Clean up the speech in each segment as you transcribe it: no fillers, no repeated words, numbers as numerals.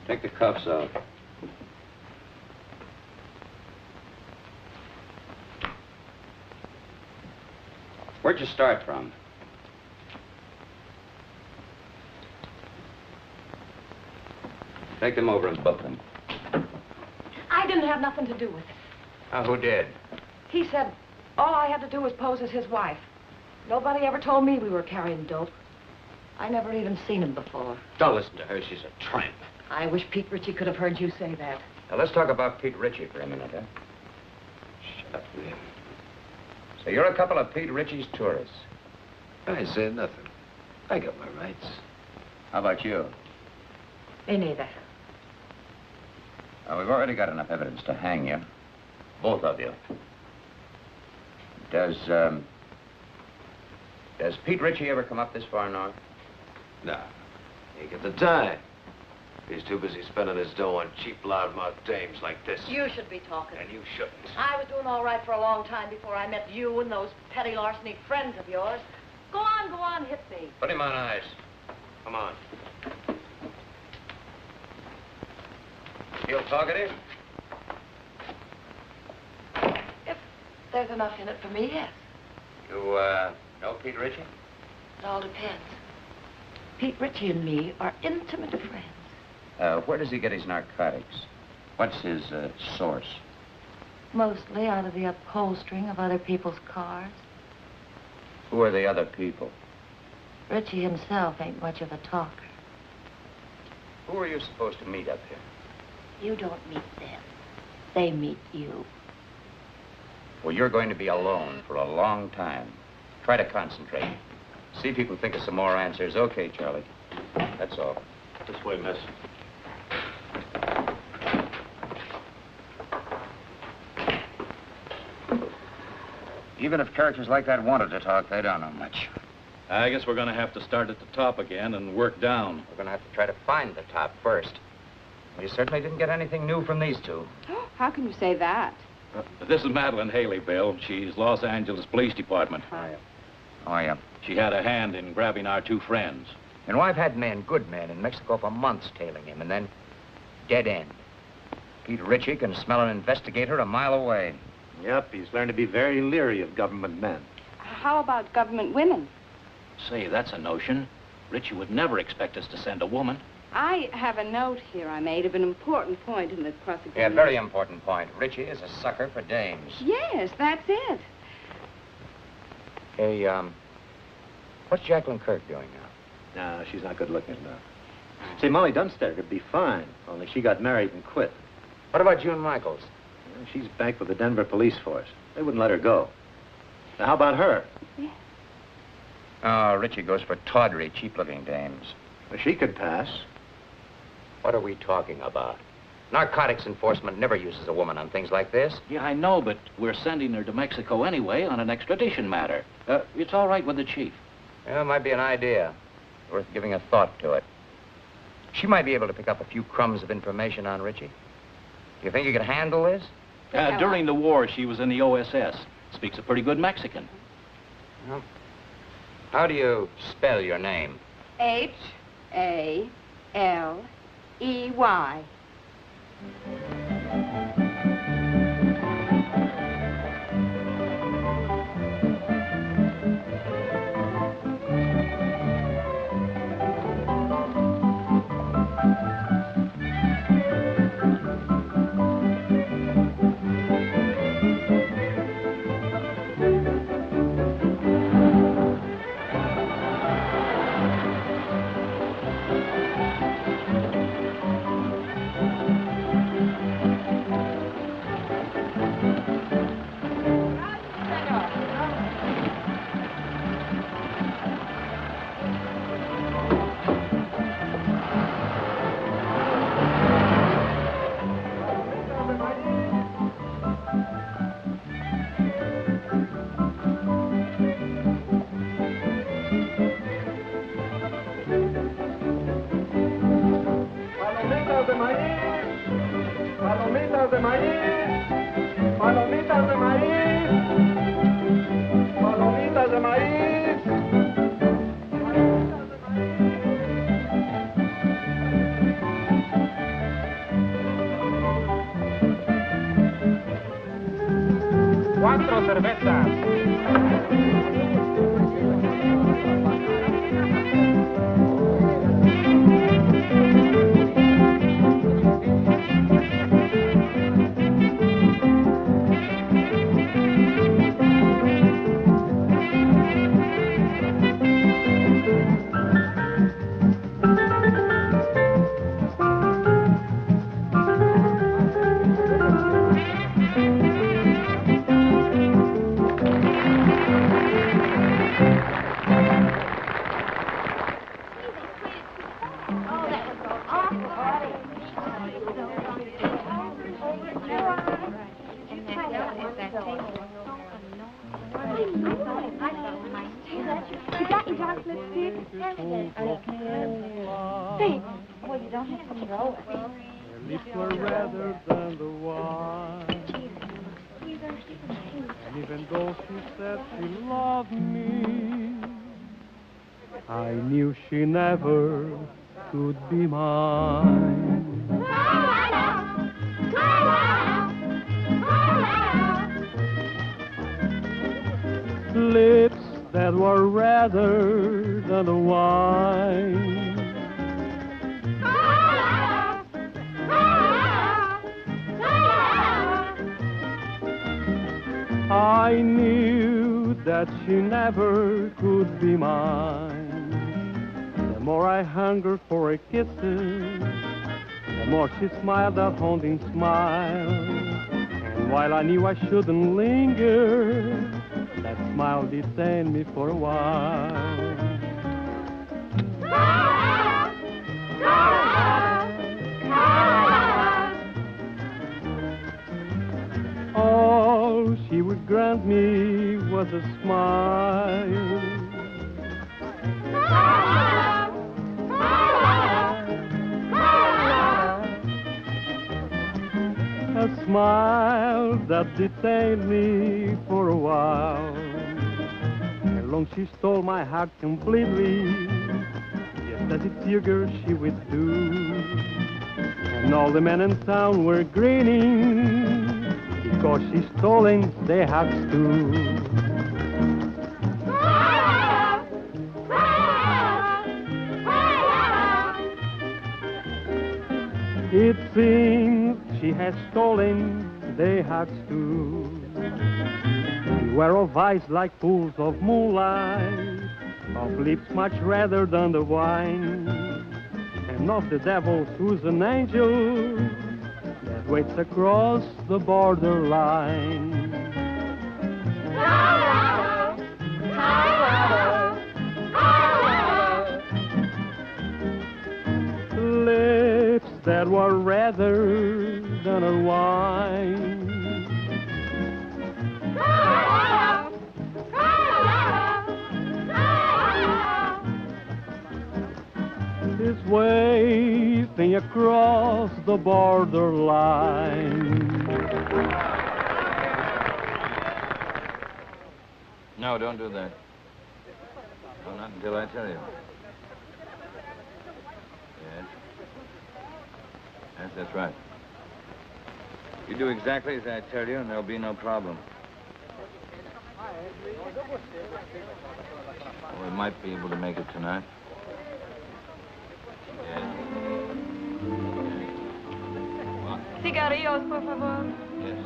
Take the cuffs out. Where'd you start from? Take them over and book them. I didn't have nothing to do with it. Who did? He said all I had to do was pose as his wife. Nobody ever told me we were carrying dope. I never even seen him before. Don't listen to her. She's a tramp. I wish Pete Ritchie could have heard you say that. Now, let's talk about Pete Ritchie for a minute, huh? Shut up, will you? So you're a couple of Pete Ritchie's tourists. I say nothing. I got my rights. How about you? Me neither. We've already got enough evidence to hang you. Both of you. Does Pete Ritchie ever come up this far north? Nah, ain't got the time. He's too busy spending his dough on cheap, loudmouth dames like this. You should be talking. And you shouldn't. I was doing all right for a long time before I met you and those petty larceny friends of yours. Go on, hit me. Put him on ice. Come on. Feel talkative? If there's enough in it for me, yes. You, know Pete Ritchie? It all depends. Pete Ritchie and me are intimate friends. Where does he get his narcotics? What's his, source? Mostly out of the upholstering of other people's cars. Who are the other people? Ritchie himself ain't much of a talker. Who are you supposed to meet up here? You don't meet them. They meet you. Well, you're going to be alone for a long time. Try to concentrate. See if you can think of some more answers. Okay, Charlie. That's all. This way, miss. Even if characters like that wanted to talk, they don't know much. I guess we're going to have to start at the top again and work down. We're going to have to try to find the top first. We certainly didn't get anything new from these two. How can you say that? This is Madeline Haley, Bill. She's Los Angeles Police Department. Oh, yeah. She had a hand in grabbing our two friends. You know, I've had men, good men, in Mexico for months tailing him, and then dead end. Pete Ritchie can smell an investigator a mile away. Yep, he's learned to be very leery of government men. How about government women? Say, that's a notion. Ritchie would never expect us to send a woman. I have a note here I made of an important point in the prosecution. Yeah, very important point. Ritchie is a sucker for dames. Yes, that's it. Hey, what's Jacqueline Kirk doing now? No, she's not good looking enough. Say, Molly Dunstedter could be fine, only she got married and quit. What about June Michaels? She's banked with the Denver police force. They wouldn't let her go. Now, how about her? Yeah. Oh, Ritchie goes for tawdry, cheap-looking dames. Well, she could pass. What are we talking about? Narcotics enforcement never uses a woman on things like this. Yeah, I know, but we're sending her to Mexico anyway on an extradition matter. It's all right with the chief. Yeah, it might be an idea. Worth giving a thought to it. She might be able to pick up a few crumbs of information on Ritchie. You think you can handle this? During the war, she was in the OSS. Speaks a pretty good Mexican. Well, how do you spell your name? Haley. 4 cervezas. You got your dark lipstick? Hey, well, you don't have to throw it. Her lips were redder than the wine. And even though she said she loved me, I knew she never could be mine. Lips that were redder than the wine. I knew that she never could be mine. The more I hungered for her kisses, the more she smiled that haunting smile. And while I knew I shouldn't linger, that smile detained me for a while. All she would grant me was a smile. A smile that detained me for a while. And long she stole my heart completely, just as it figured she would do. And all the men in town were grinning, because she's stolen their hearts too. It seems she has stolen their hearts too. Beware of eyes like pools of moonlight, of lips much redder than the wine, and of the devil who's an angel that waits across the borderline. Lips that were redder than a wine. Is waving across the borderline. No, don't do that. No, not until I tell you. Yes. Yes, that's right. You do exactly as I tell you, and there'll be no problem. Well, we might be able to make it tonight. Yes. What? Cigarillos, por favor. Yes.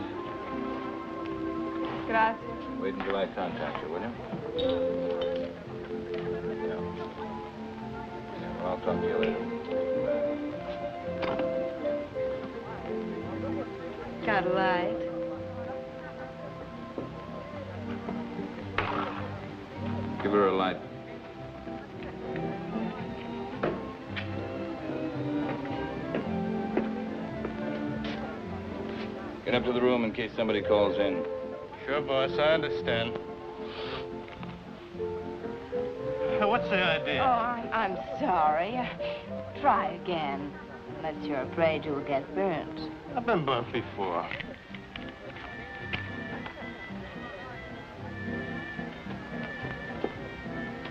Gracias. Wait until I contact you, will you? Yeah. Yeah, well, I'll talk to you later. Got a light? Give her a light. Get up to the room in case somebody calls in. Sure, boss, I understand. What's the idea? Oh, I'm sorry. Try again. Unless you're afraid you'll get burnt. I've been burnt before.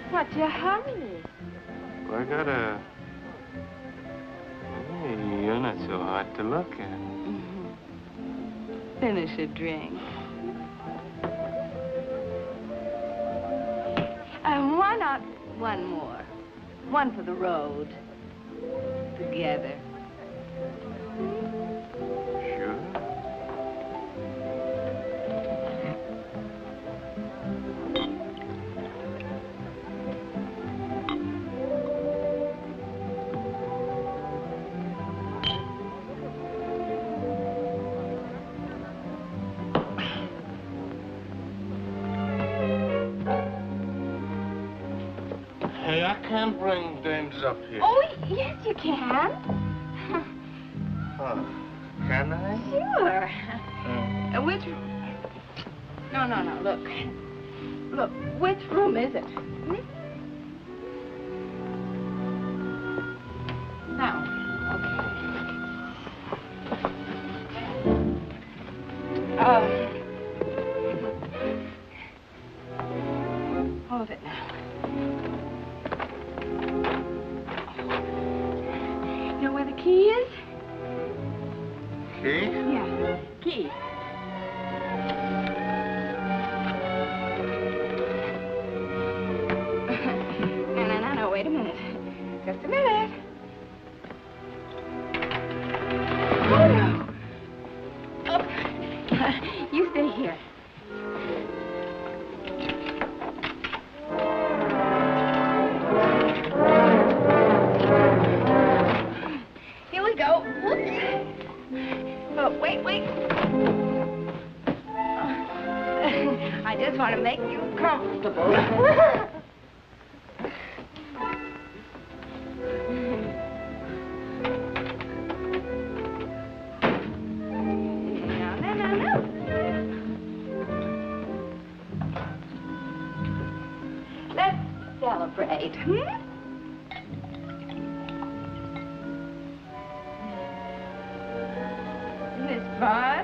What's your hurry? Well, I got a... Hey, you're not so hard to look at. Finish a drink. One more. One for the road. Together. Sure. Hey, I can't bring dames up here. Oh, yes, you can. Oh, can I? Sure. Which... No, look. Look, which room is it? Hmm? Now, okay. Hold it now. You know where the key is? Key? Yeah, key. No, wait a minute. Just a minute. Oh, no. Oh. You stay here. Here we go. Whoops. Oh, wait. I just want to make you comfortable. No. Let's celebrate, Isn't this fun?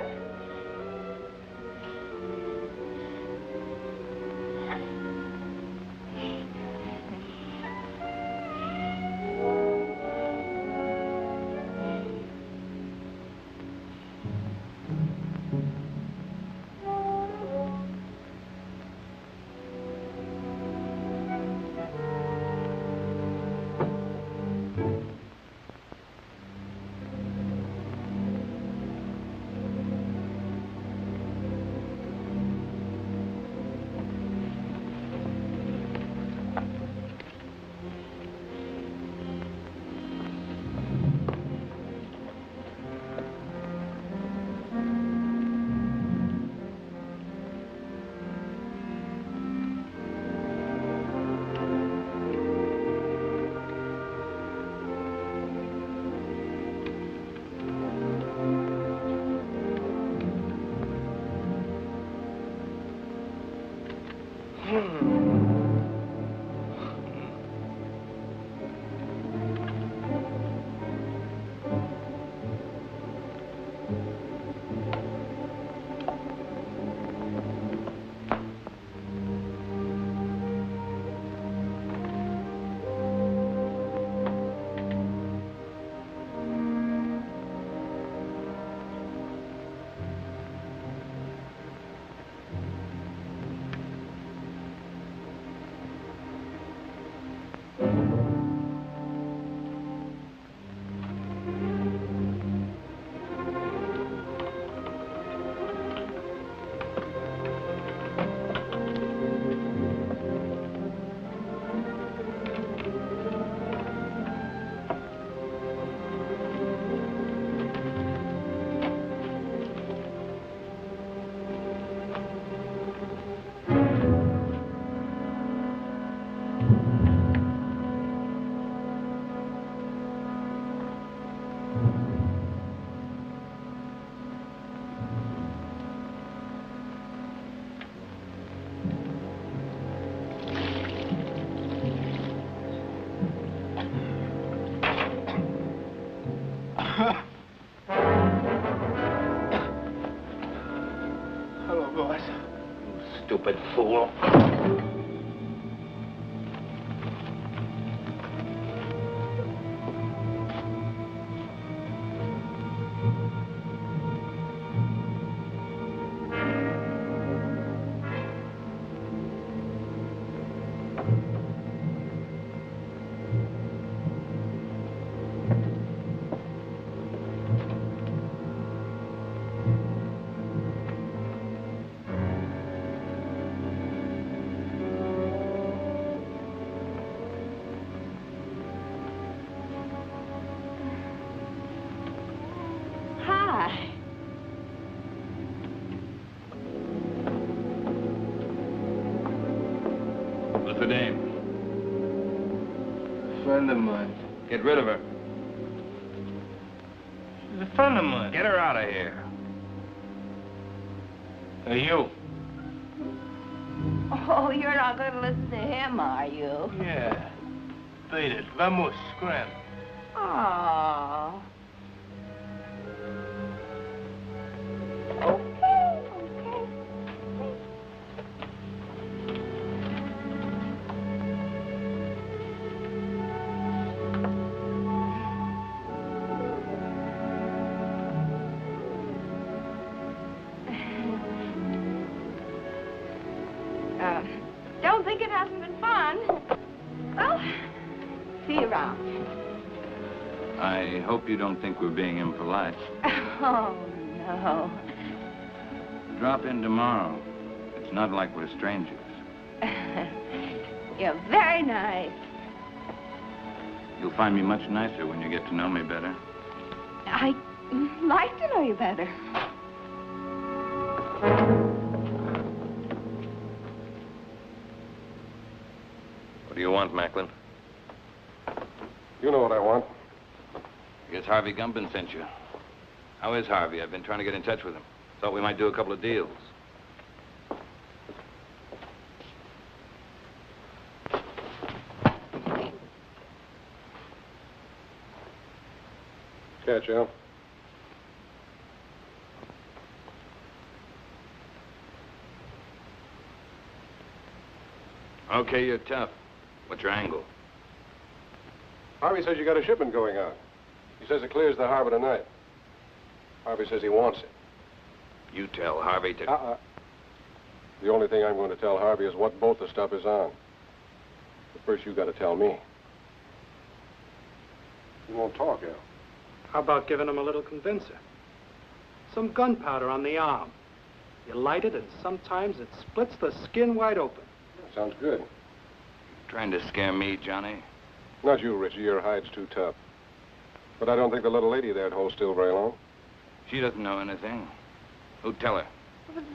Hello, boys. You stupid fool. friend of mine. Get rid of her. She's a friend of mine. Get her out of here. Hey, you. Oh, you're not going to listen to him, are you? Yeah. Beat it. Vamos, scram. Oh. Okay. Don't think it hasn't been fun. Well, see you around. I hope you don't think we're being impolite. Oh, no. Drop in tomorrow. It's not like we're strangers. You're very nice. You'll find me much nicer when you get to know me better. I'd like to know you better. What do you want, Macklin? You know what I want. Guess Harvey Gumpin sent you. How is Harvey? I've been trying to get in touch with him. Thought we might do a couple of deals. Catch, Al. Okay, you're tough. What's your angle? Harvey says you got a shipment going out. He says it clears the harbor tonight. Harvey says he wants it. You tell Harvey to... The only thing I'm going to tell Harvey is what boat the stuff is on. But first, you got to tell me. You won't talk, Al. How about giving him a little convincer? Some gunpowder on the arm. You light it, and sometimes it splits the skin wide open. Sounds good. Trying to scare me, Johnny? Not you, Richie. Your hide's too tough. But I don't think the little lady there'd hold still very long. She doesn't know anything. Who'd tell her?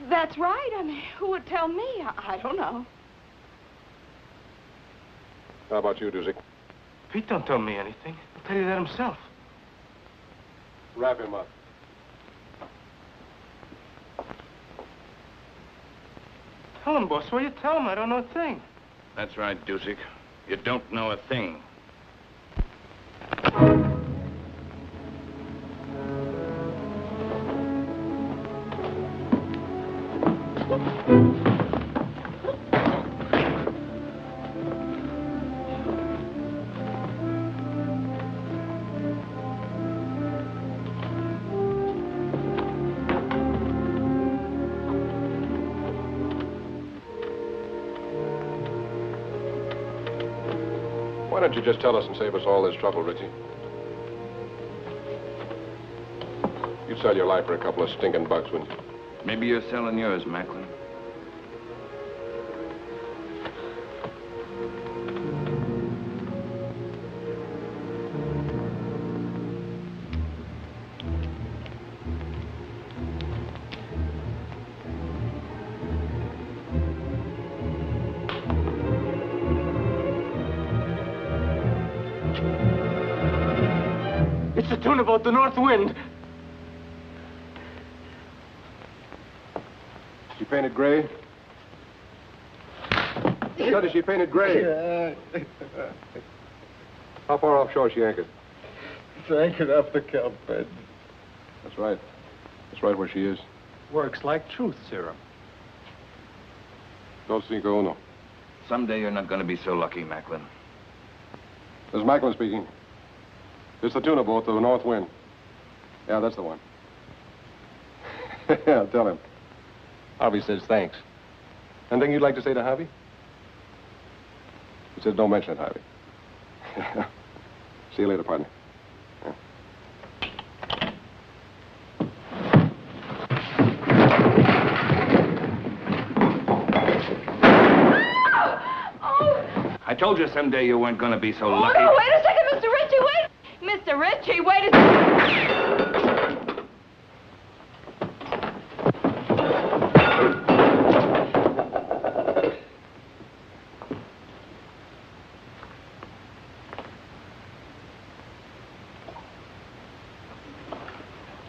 That's right. I mean, who would tell me? I don't know. How about you, Doozy? Pete don't tell me anything. He'll tell you that himself. Wrap him up. Tell him, boss. What you tell him? I don't know a thing. That's right, Dusick. You don't know a thing. Why don't you just tell us and save us all this trouble, Richie? You'd sell your life for a couple of stinking bucks, wouldn't you? Maybe you're selling yours, Macklin. It's a tune about the north wind. She painted gray? Said is she painted gray? How far offshore is she anchored? It's anchored off the kelp bed. That's right. That's right where she is. Works like truth serum. Dos cinco uno. Someday you're not going to be so lucky, Macklin. This is Macklin speaking. It's the tuna boat, the North Wind. Yeah, that's the one. Yeah, tell him. Harvey says thanks. Anything you'd like to say to Harvey? He says don't mention it, Harvey. See you later, partner. Yeah. I told you someday you weren't going to be so Oh, lucky. no, wait a second, Mr. Ritchie, wait! Mr. Ritchie, wait a second!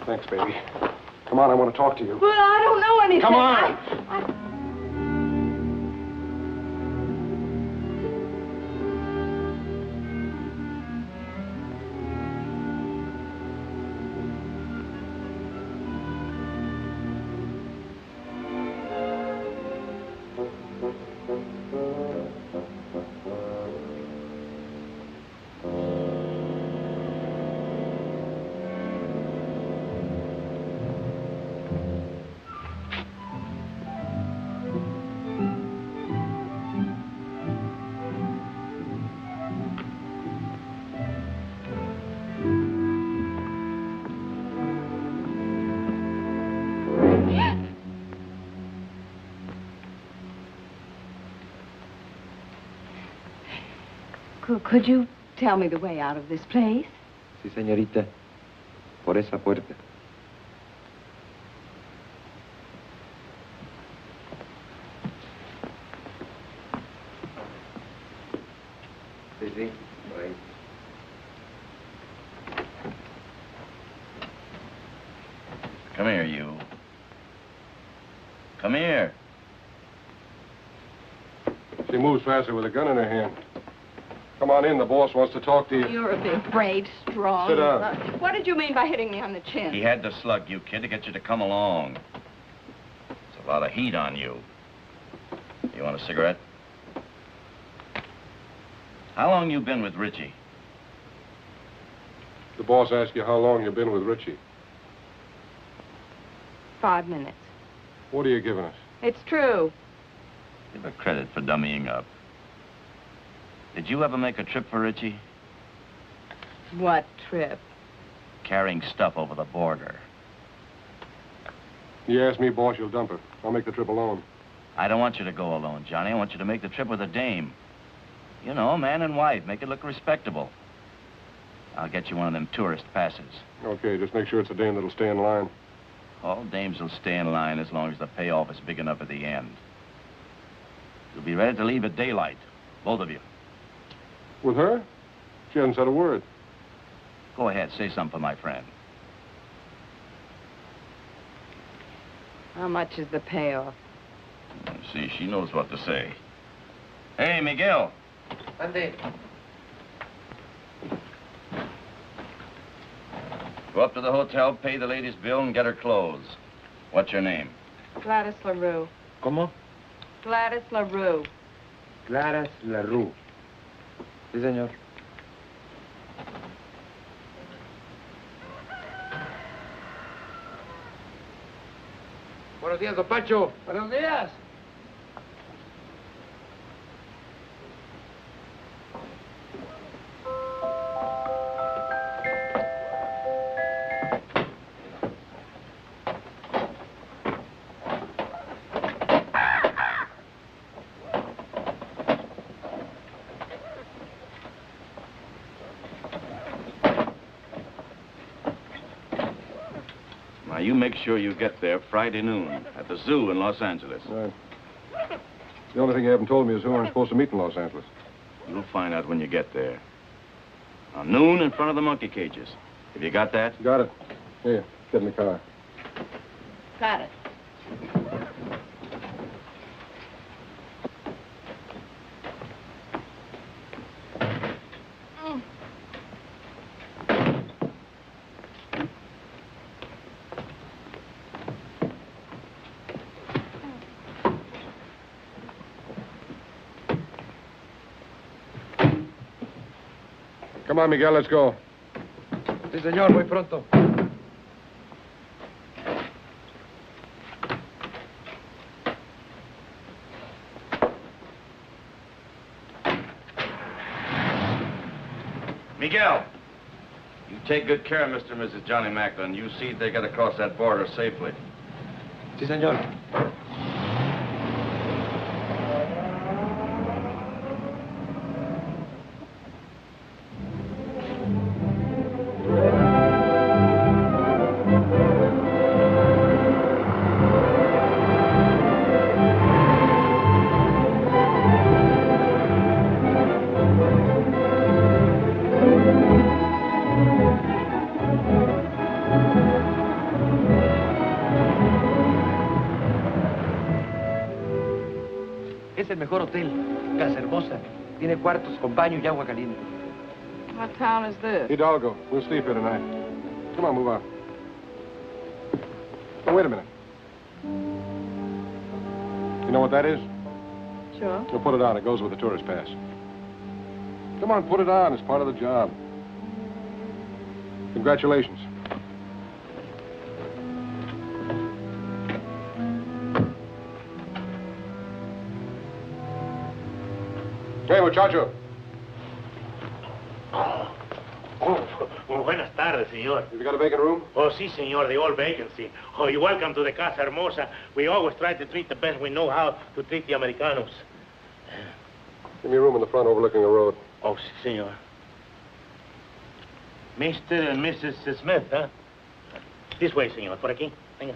Thanks, baby. Come on, I want to talk to you. Well, I don't know anything. Come on! Could you tell me the way out of this place? Sí, señorita. Por esa puerta. Sí, sí, por ahí. Come here, you. Come here. She moves faster with a gun in her hand. Come on in, the boss wants to talk to you. You're a big, brave, strong... Sit down. What did you mean by hitting me on the chin? He had to slug you, kid, to get you to come along. There's a lot of heat on you. You want a cigarette? How long you been with Richie? The boss asked you how long you've been with Richie. 5 minutes. What are you giving us? It's true. Give her credit for dummying up. Did you ever make a trip for Richie? What trip? Carrying stuff over the border. You ask me, boss, you'll dump her. I'll make the trip alone. I don't want you to go alone, Johnny. I want you to make the trip with a dame. You know, man and wife. Make it look respectable. I'll get you one of them tourist passes. Okay, just make sure it's a dame that'll stay in line. All dames will stay in line as long as the payoff is big enough at the end. You'll be ready to leave at daylight, both of you. With her? She hasn't said a word. Go ahead, say something for my friend. How much is the payoff? See, she knows what to say. Hey, Miguel. Ande. Go up to the hotel, pay the lady's bill, and get her clothes. What's your name? Gladys LaRue. ¿Cómo? Gladys LaRue. Claras LaRue. Sí, señor. Buenos días, don Pancho. Buenos días. Now, you make sure you get there Friday noon at the zoo in Los Angeles. Right. The only thing you haven't told me is who I'm supposed to meet in Los Angeles. You'll find out when you get there. Now, noon in front of the monkey cages. Have you got that? Got it. Here, get in the car. Got it. Come on, Miguel, let's go. Sí, señor, muy pronto. Miguel, you take good care of Mr. and Mrs. Johnny Macklin. You see they get across that border safely. Sí, señor. es el mejor hotel. Casa hermosa. Tiene cuartos con baño y agua caliente. What town is this? Hidalgo. We'll sleep here tonight. Come on, move on. Oh, wait a minute. You know what that is? Sure. We'll put it on. It goes with the tourist pass. Come on, put it on. It's part of the job. Congratulations. Hey, muchacho. Oh, buenas tardes, señor. You got a vacant room? Oh, sí, señor, the old vacancy. Oh, you're welcome to the Casa Hermosa. We always try to treat the best we know how to treat the Americanos. Give me a room in the front overlooking the road. Oh, sí, señor. Mr. and Mrs. Smith, huh? This way, señor. Por aquí. Venga.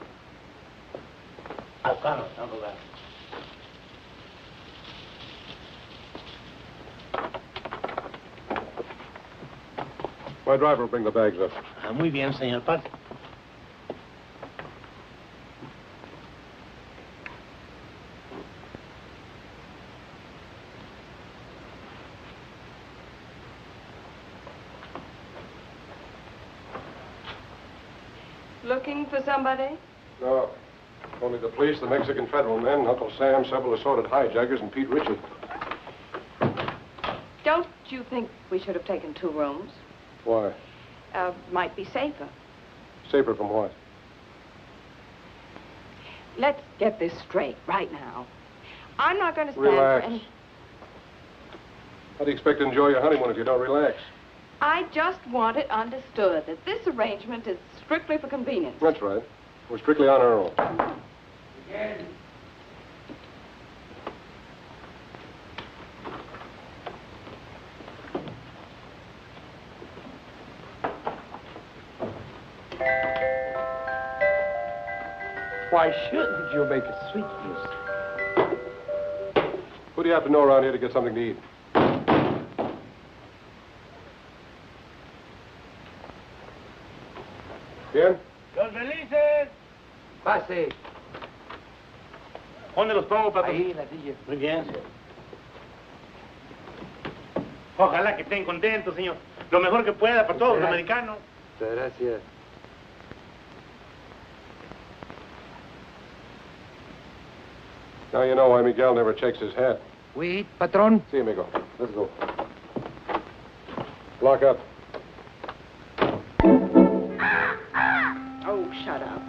Claro, I'll go back. My driver will bring the bags up. Muy bien, señor. Pase. Looking for somebody? No. Only the police, the Mexican federal men, Uncle Sam, several assorted hijackers, and Pete Richard. Don't you think we should have taken 2 rooms? Why? Might be safer. Safer from what? Let's get this straight right now. I'm not going to stand Relax. for any... How do you expect to enjoy your honeymoon if you don't relax? I just want it understood that this arrangement is strictly for convenience. That's right. We're strictly on our own. Why shouldn't you make a sweet music? Who do you have to know around here to get something to eat? Bien? Los felices. Pase. ¿Dónde los pongo, patrón? Ahí, en la silla. Muy bien. Ojalá que estén contentos, señor. Lo mejor que pueda para todos los americanos. Muchas gracias. Now you know why Miguel never checks his hat. Oui, patrón. See, amigo. Let's go. Lock up. Oh, shut up.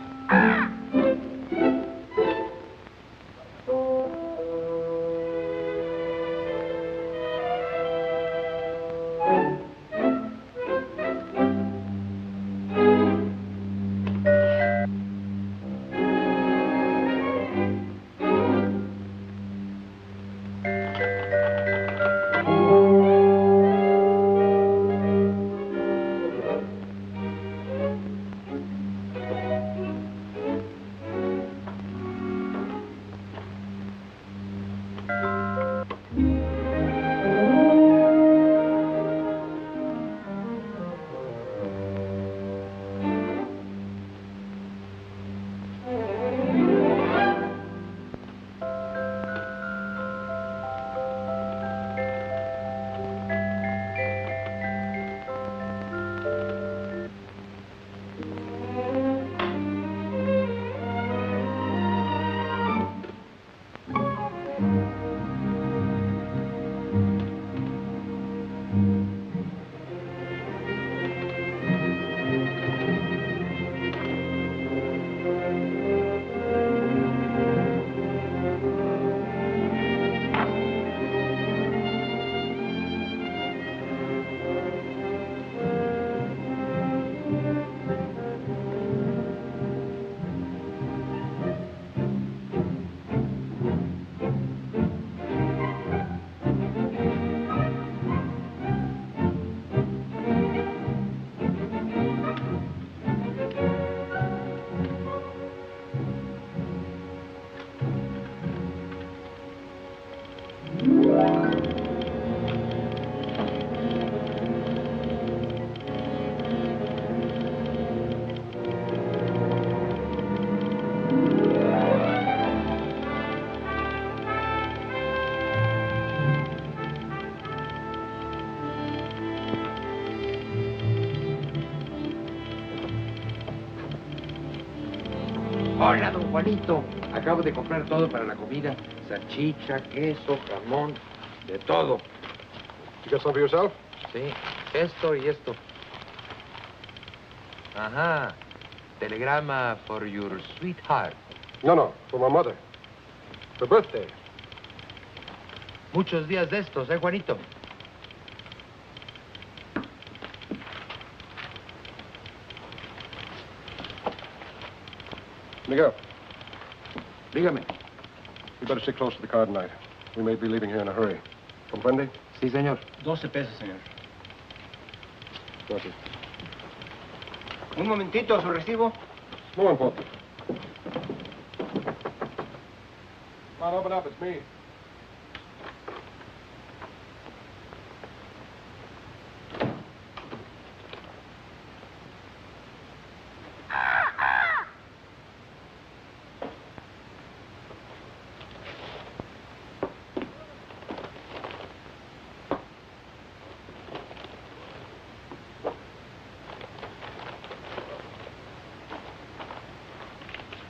Hola, don Juanito. Acabo de comprar todo para la comida. Salchicha, queso, jamón, de todo. You got some for yourself? Sí, esto y esto. Ajá. Telegrama for your sweetheart. No, for my mother. Her birthday. Muchos días de estos, Juanito? Miguel, Dígame. you better stick close to the car tonight. We may be leaving here in a hurry. ¿Comprende? Sí, señor. 12 pesos, señor. Gracias. Un momentito, su recibo. No importa. Come on, open up. It's me.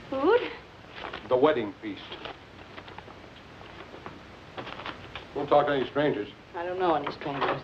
Food? The wedding feast. Don't talk to any strangers. I don't know any strangers.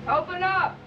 Open up!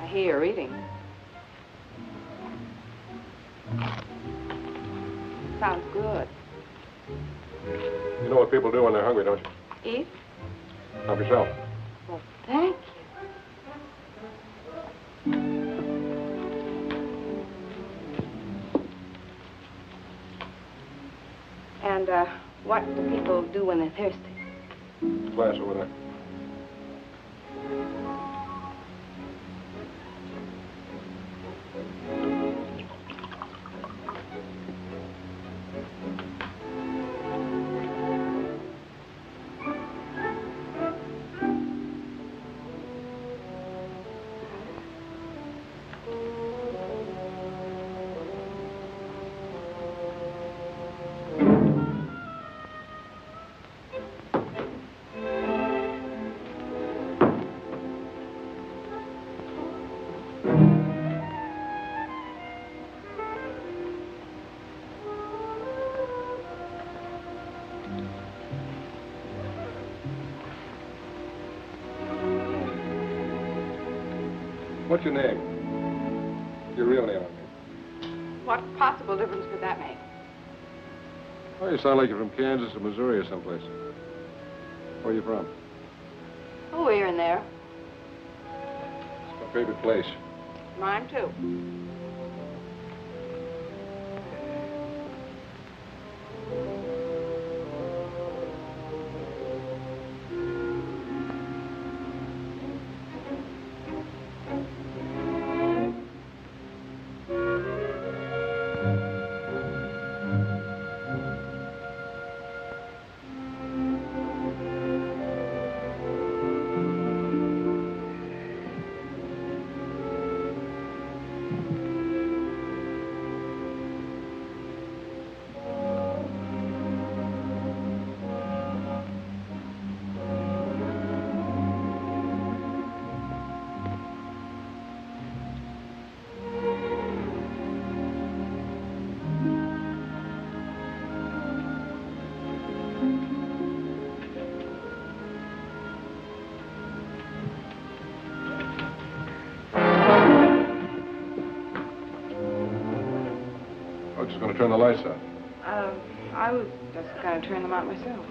I hear you're eating. Sounds good. You know what people do when they're hungry, don't you? Eat? Help yourself. Well, thank you. And, what do people do when they're thirsty? Glass over there. What's your name? Your real name, I mean. What possible difference could that make? Oh, you sound like you're from Kansas or Missouri or someplace. Where are you from? Oh, here and there. It's my favorite place. Mine, too. I'm just going to turn the lights out. I was just going to turn them out myself.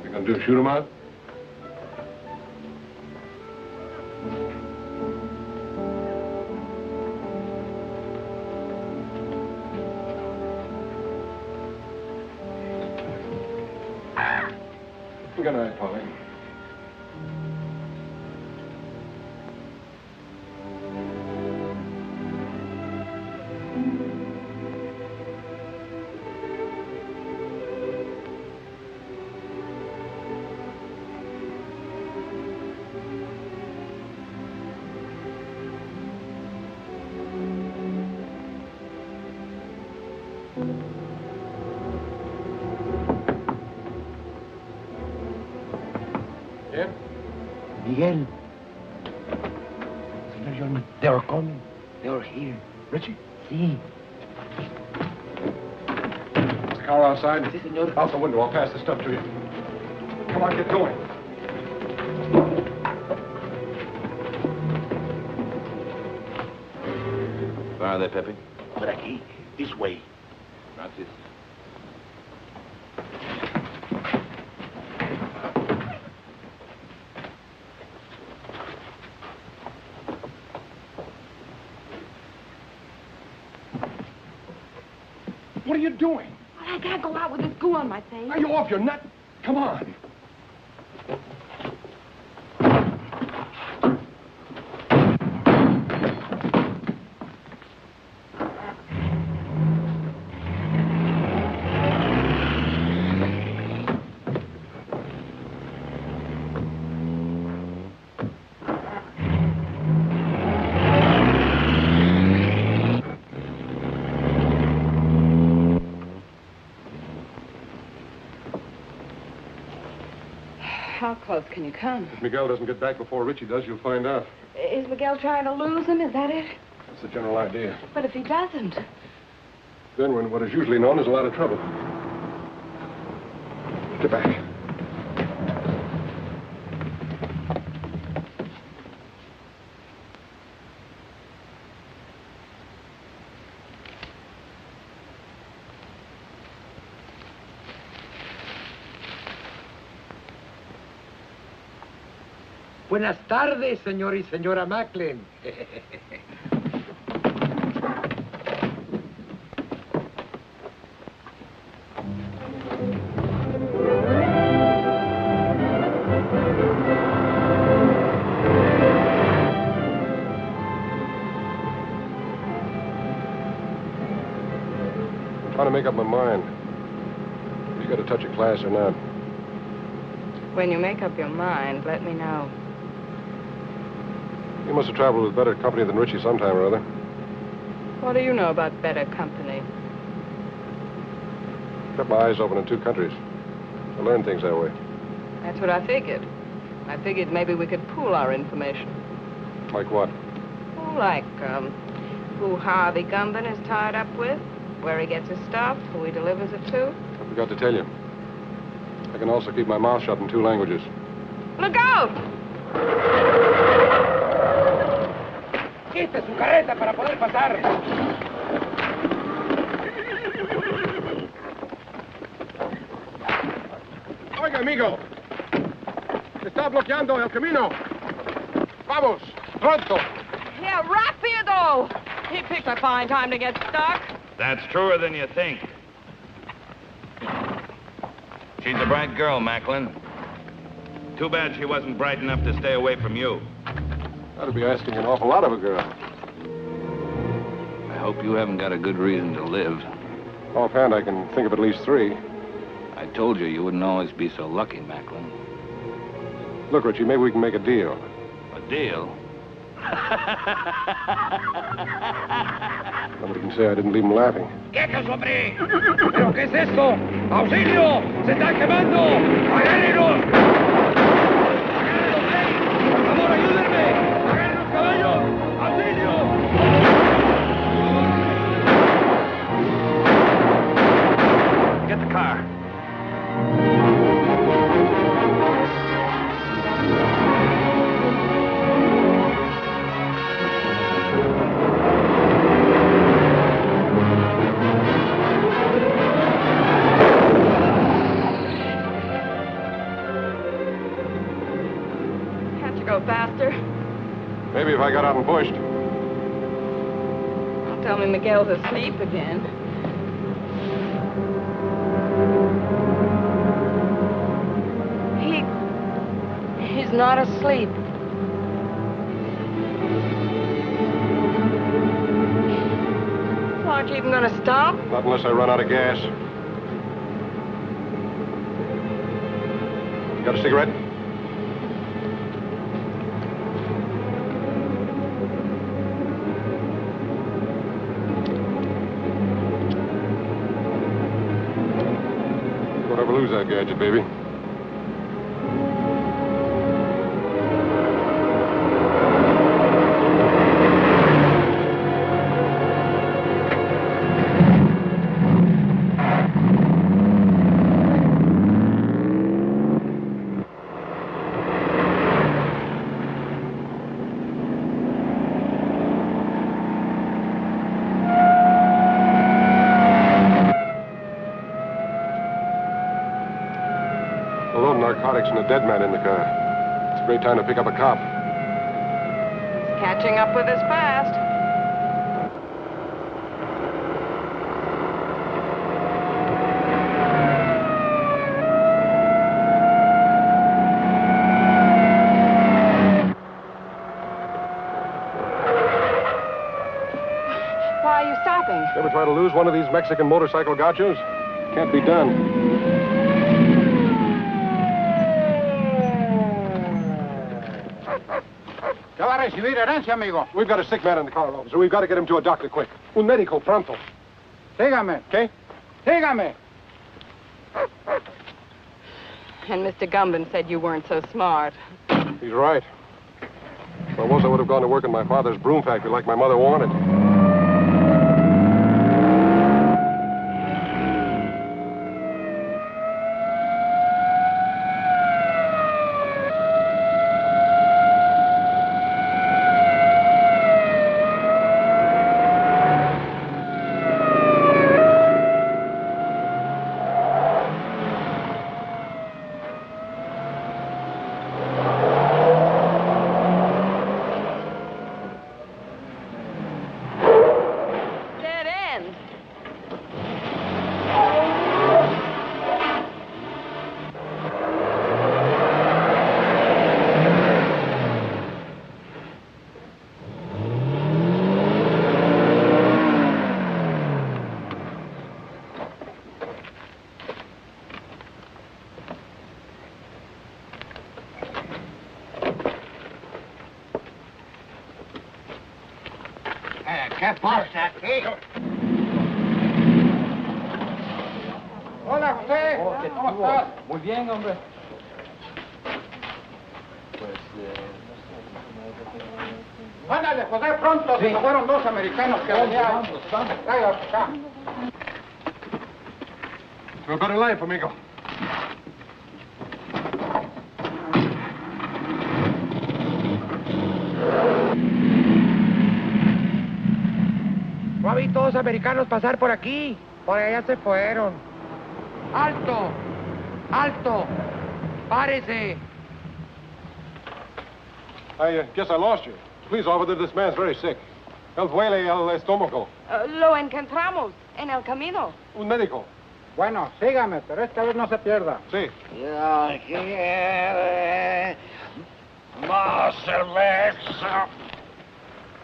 You're going to shoot them out? Good night, Polly. Miguel. Senor Yorman, they are coming. They are here. Richie? See. Is the car outside? Si, senor. Out the window. I'll pass the stuff to you. Come on, get going. Where are they, Pepe? Por aquí. This way. Gracias. What are you doing? I can't go out with this goo on my face. Are you off your nut? Come on. How close can you come? If Miguel doesn't get back before Richie does, you'll find out. Is Miguel trying to lose him? Is that it? That's the general idea. But if he doesn't... Then we're in what is usually known as a lot of trouble. Get back. Buenas tardes, señor y señora Macklin. I'm trying to make up my mind. You got a touch of class or not? When you make up your mind, let me know. You must have traveled with better company than Richie sometime or other. What do you know about better company? Kept my eyes open in two countries. I learned things that way. That's what I figured. I figured maybe we could pool our information. Like what? Oh, like, who Harvey Gumben is tied up with, where he gets his stuff, who he delivers it to. I forgot to tell you. I can also keep my mouth shut in 2 languages. Look out! Quite su carreta para poder pasar. Oiga, amigo. Está bloqueando el camino. Vamos, pronto. Yeah, rapido! He picked a fine time to get stuck. That's truer than you think. She's a bright girl, Macklin. Too bad she wasn't bright enough to stay away from you. That'd be asking an awful lot of a girl. I hope you haven't got a good reason to live. Offhand, I can think of at least 3. I told you you wouldn't always be so lucky, Macklin. Look, Richie, maybe we can make a deal. A deal? Nobody can say I didn't leave him laughing. ¡Quietos, hombre! ¿Pero qué es esto? ¡Auxilio! ¡Se están quemando! ¡Agárrenlos! ¡Agárrenlos, por favor, ayúdenme! ¡Agarren los caballos! ¡Auxilio! Get the car. Can't you go faster? Maybe if I got out and pushed. Don't tell me Miguel's asleep again. He's not asleep. Well, aren't you even gonna stop? Not unless I run out of gas. You got a cigarette? Don't ever lose that gadget, baby. And a dead man in the car. It's a great time to pick up a cop. He's catching up with us fast. Why are you stopping? Ever try to lose one of these Mexican motorcycle gauchos? Can't be done. ¿Qué va a recibir herencia, amigo? We've got a sick man in the car, officer. We've got to get him to a doctor quick. Un médico pronto. Sígame. Okay? Sígame. And Mr. Gumban said you weren't so smart. He's right. If I was, I would have gone to work in my father's broom factory like my mother wanted. ¿Qué pasa aquí? Hola, José. ¿Cómo estás? Muy bien, hombre. Ándale, José, pronto. Se me fueron 2 americanos que venían. Tráigalos acá. To a better life, amigo. No vi todos americanos pasar por aquí. Por allá se fueron. ¡Alto! ¡Alto! ¡Párese! I guess I lost you. Please, officer, this man's very sick. Él duele el estómago. Lo encontramos en el camino. Un médico. Bueno, sígame, pero esta vez no se pierda. Sí. Ya quiere más cerveza.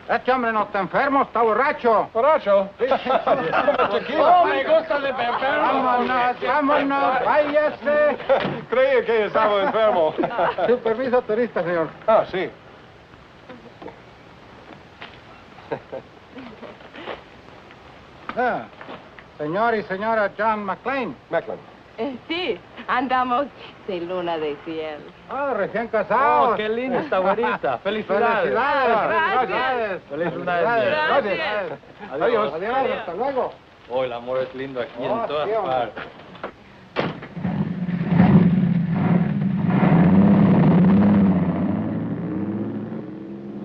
Este hombre no está enfermo, está borracho. ¿Borracho? Sí. Oh, me gusta de beber. Vámonos, vámonos, váyase. Creí que estaba enfermo. Su permiso turista, señor. Ah, sí. Señor y señora John McLean. Macklin. Sí, andamos de luna de cielo. Ah, recién casados. Oh, qué linda esta güerita. Felicidades. Felicidades. Felicidades. Gracias. Adiós. Adiós, hasta luego. Oh, el amor es lindo aquí Oh, en todas sí, hombre. partes.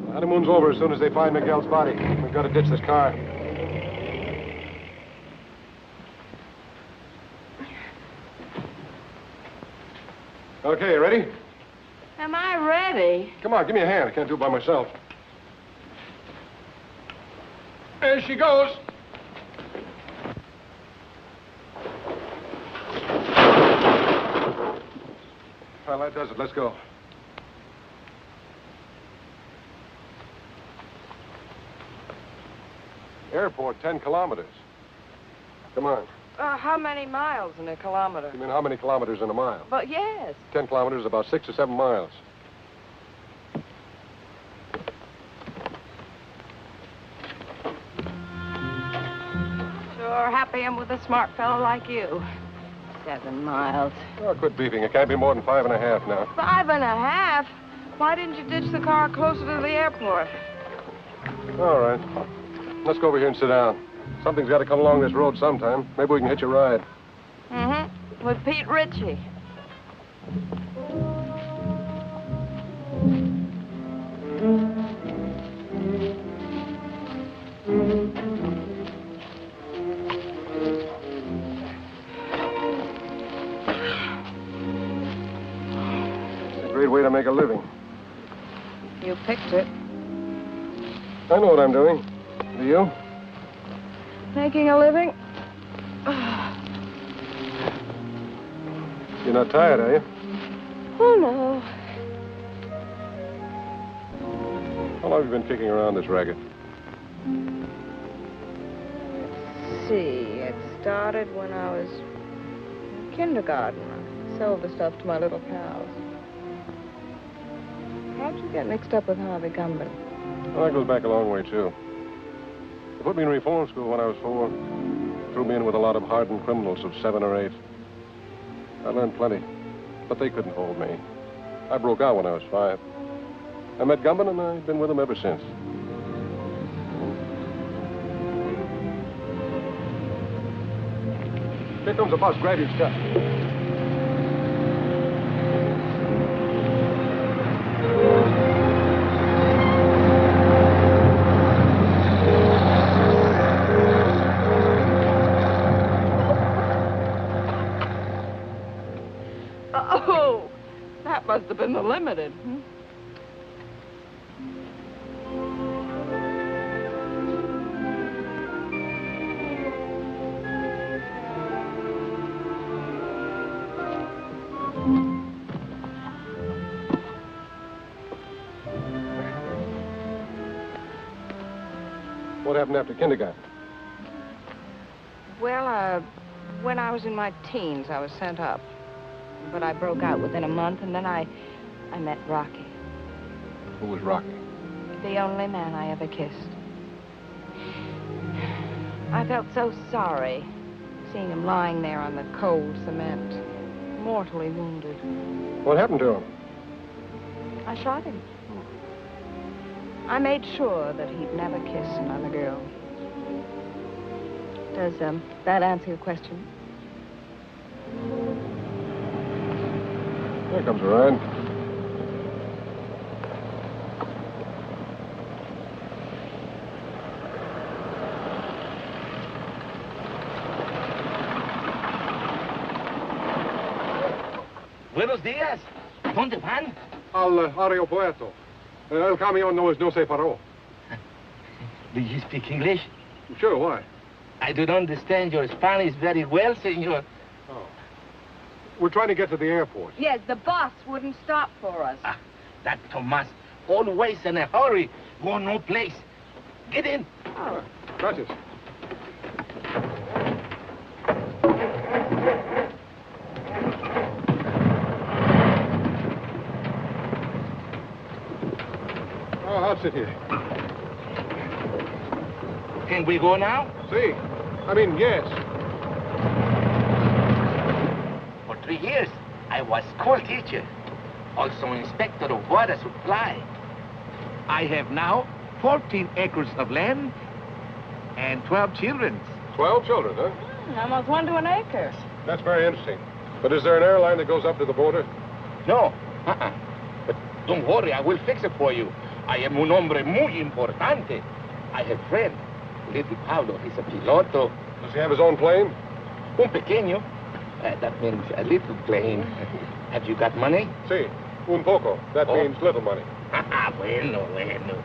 The honeymoon's over as soon as they find Miguel's body. We've got to ditch this car. Okay, ready? Am I ready? Come on, give me a hand. I can't do it by myself. There she goes. Well, that does it. Let's go. Airport, 10 kilometers. Come on. How many miles in a kilometer? You mean how many kilometers in a mile? But yes. 10 kilometers is about 6 or 7 miles. Sure happy I'm with a smart fellow like you. 7 miles. Oh, quit beefing. It can't be more than 5.5 now. 5.5? Why didn't you ditch the car closer to the airport? All right. Let's go over here and sit down. Something's got to come along this road sometime. Maybe we can hitch a ride. Mm-hmm. With Pete Ritchie. It's a great way to make a living. You picked it. I know what I'm doing. Do you? Making a living? You're not tired, are you? Oh, no. How long have you been kicking around this racket? Let's see. It started when I was in kindergarten. I sold the stuff to my little pals. How'd you get mixed up with Harvey Gumben? Well, that goes back a long way, too. They put me in reform school when I was 4. Threw me in with a lot of hardened criminals of 7 or 8. I learned plenty, but they couldn't hold me. I broke out when I was 5. I met Gumben, and I've been with him ever since. Here comes the bus. Grab your stuff. Oh, that must have been the limited. What happened after kindergarten? Well, when I was in my teens, I was sent up. But I broke out within a month, and then I met Rocky. Who was Rocky? The only man I ever kissed. I felt so sorry seeing him lying there on the cold cement, mortally wounded. What happened to him? I shot him. I made sure that he'd never kiss another girl. Does that answer your question? Here comes a ride. Buenos días. ¿Dónde van? Al aeropuerto. El camión no se paró. Do you speak English? Sure, why? I don't understand your Spanish very well, senor. Oh. We're trying to get to the airport. Yes, the bus wouldn't stop for us. Ah, that Tomas, always in a hurry, go no place. Get in. Oh. Gracias. Oh, I'll sit here. Can we go now? See. I mean, yes. For 3 years, I was school teacher, also inspector of water supply. I have now 14 acres of land and 12 children. 12 children, huh? Almost 1 to an acre. That's very interesting. But is there an airline that goes up to the border? No. But don't worry, I will fix it for you. I am un hombre muy importante. I have friend. Little Pablo, he's a piloto. Does he have his own plane? Un pequeño. That means a little plane. Have you got money? Sí, un poco. That means little money. Bueno, bueno.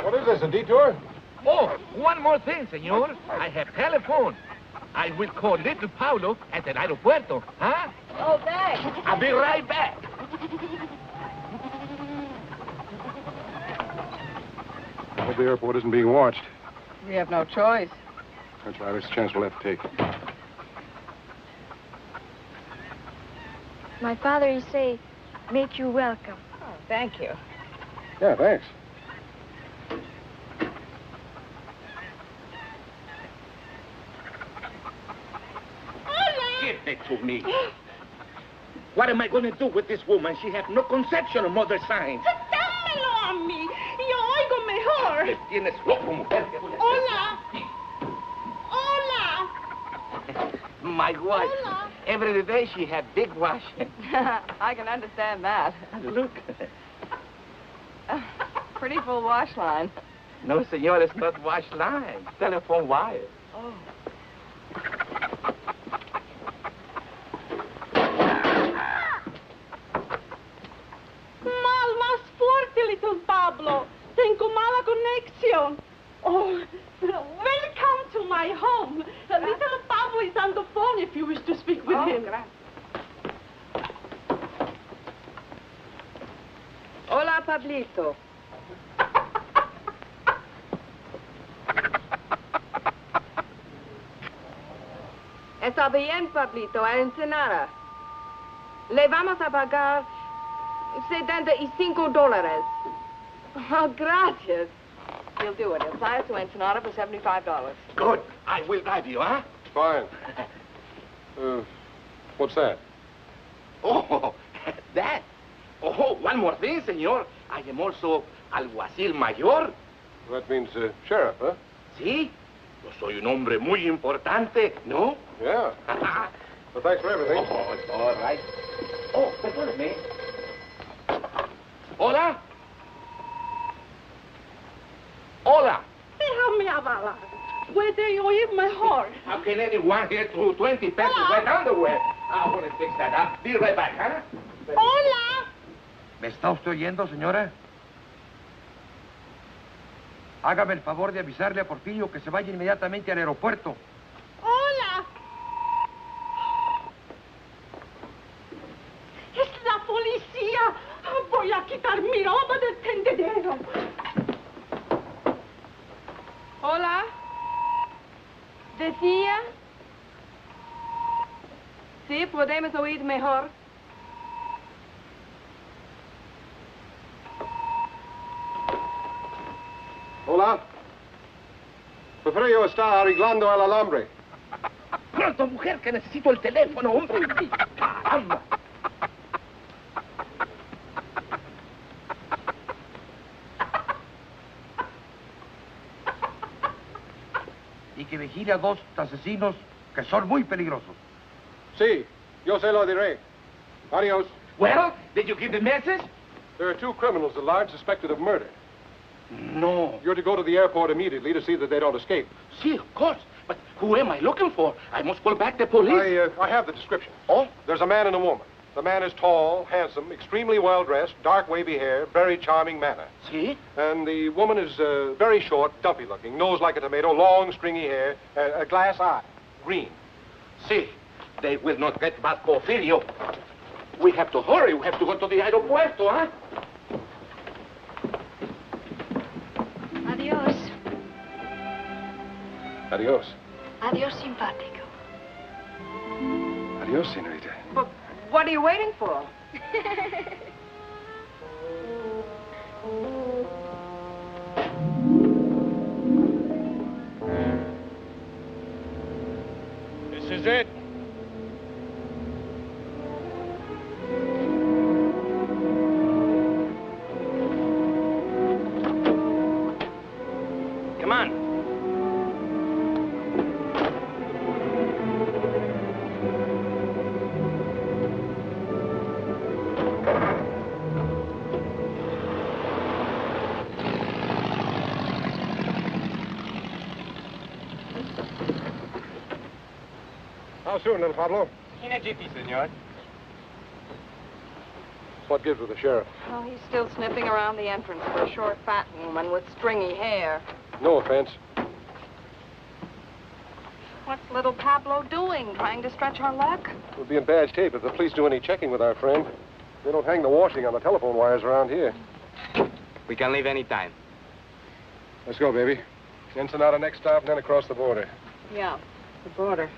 What is this, a detour? Oh, one more thing, senor. I have telephone. I will call little Paulo at the aeropuerto, huh? Oh, thanks. I'll be right back. I hope the airport isn't being watched. We have no choice. That's right. It's a chance we'll have to take. My father, he say, make you welcome. Oh, thank you. Yeah, thanks. Give it to me. What am I going to do with this woman? She has no conception of mother signs. ¡Dámelo a mí! Yo oigo mejor. Me tienes loco, mujer. Hola. Hola. My wife. Hola. Every day she had big wash. I can understand that. Look. Pretty full wash line. No, senor, it's not wash line. Telephone wire. Oh. Mal, más fuerte, little Pablo. Tengo mala conexión. Oh, welcome to my home. Little Pablo is on the phone if you wish to speak with him. Hola, Pablito. Está bien, Pablito, a Ensenada. Le vamos a pagar $75. Oh, gracias. He'll do it. He'll fly us to Ensenada for $75. Good. I will drive you, huh? Fine. What's that? Oh, that. Oh, one more thing, senor. I am also alguacil mayor. That means sheriff, huh? Sí. Yo soy un hombre muy importante, ¿no? Yeah. Well, thanks for everything. Oh, it's all right. Oh, perdóneme. Hola. Hola. Déjame hablar. Puede oír mejor. How can anyone get to 20 pesos wet underwear? I want to fix that up. Be right back, huh? Hola. ¿Me está usted oyendo, señora? Hágame el favor de avisarle a Porfirio que se vaya inmediatamente al aeropuerto. Hola. Es la policía. Voy a quitar mi ropa del tendedero. Hola. ¿Decía? Sí, podemos oír mejor. Hola. Porfirio está arreglando el alambre. Pronto, mujer, que necesito el teléfono, hombre. Caramba. Y que vigile a 2 asesinos que son muy peligrosos. Sí, yo se lo diré. Adios. Well, did you give the message? There are 2 criminals at large suspected of murder. No. You're to go to the airport immediately to see that they don't escape. See, of course. But who am I looking for? I must call back the police. I have the description. Oh? There's a man and a woman. The man is tall, handsome, extremely well-dressed, dark wavy hair, very charming manner. See? And the woman is very short, dumpy-looking, nose like a tomato, long, stringy hair, a glass eye, green. See, they will not get back Porfirio. We have to hurry. We have to go to the aeropuerto, huh? Adios. Adios. Adios, simpático. Adios, senorita. But what are you waiting for? This is it. Come on. How soon, little Pablo? In a jiffy, senor. What gives with the sheriff? Oh, he's still sniffing around the entrance for a short, fat woman with stringy hair. No offense. What's little Pablo doing? Trying to stretch our luck? We'll be in bad shape if the police do any checking with our friend. They don't hang the washing on the telephone wires around here. We can leave any time. Let's go, baby. Ensenada next stop, and then across the border. Yeah, the border.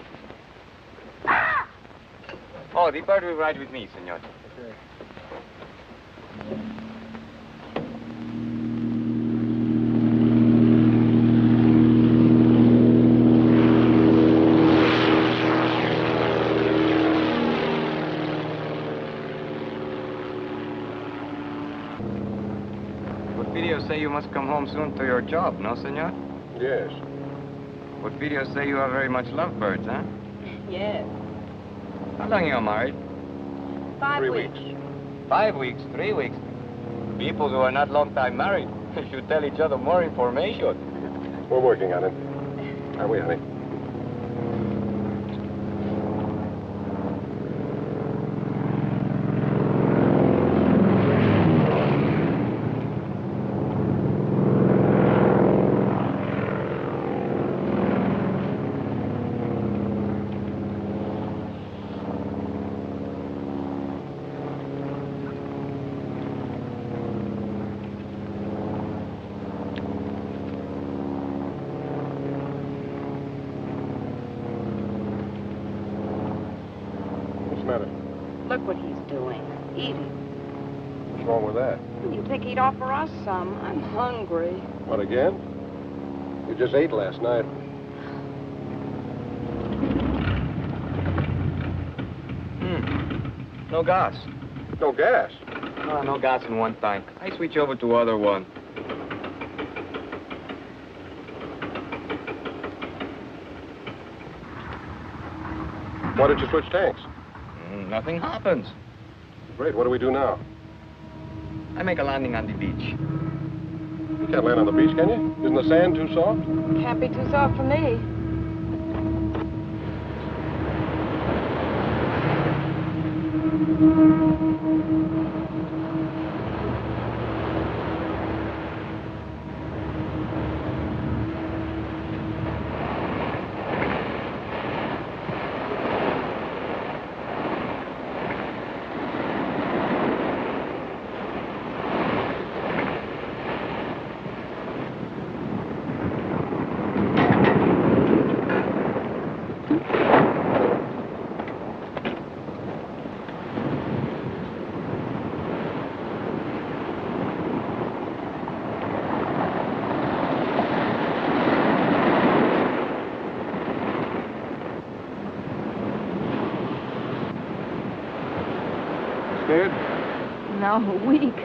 Oh, the bird will ride with me, senor. Okay. Porfirio say you must come home soon to your job, no, senor? Yes. Porfirio say you are very much lovebirds, huh? Yes. How long you are married? 5 3 weeks. 5 weeks, 3 weeks. People who are not long time married should tell each other more information. We're working on it. Are we, honey? Look what he's doing. Eating. What's wrong with that? You'd think he'd offer us some. I'm hungry. What, again? You just ate last night. No gas. No gas? No gas in one tank. I switch over to other one. Why did you switch tanks? Nothing happens. Great, what do we do now? I make a landing on the beach. You can't land on the beach, can you? Isn't the sand too soft? Can't be too soft for me. No, weak.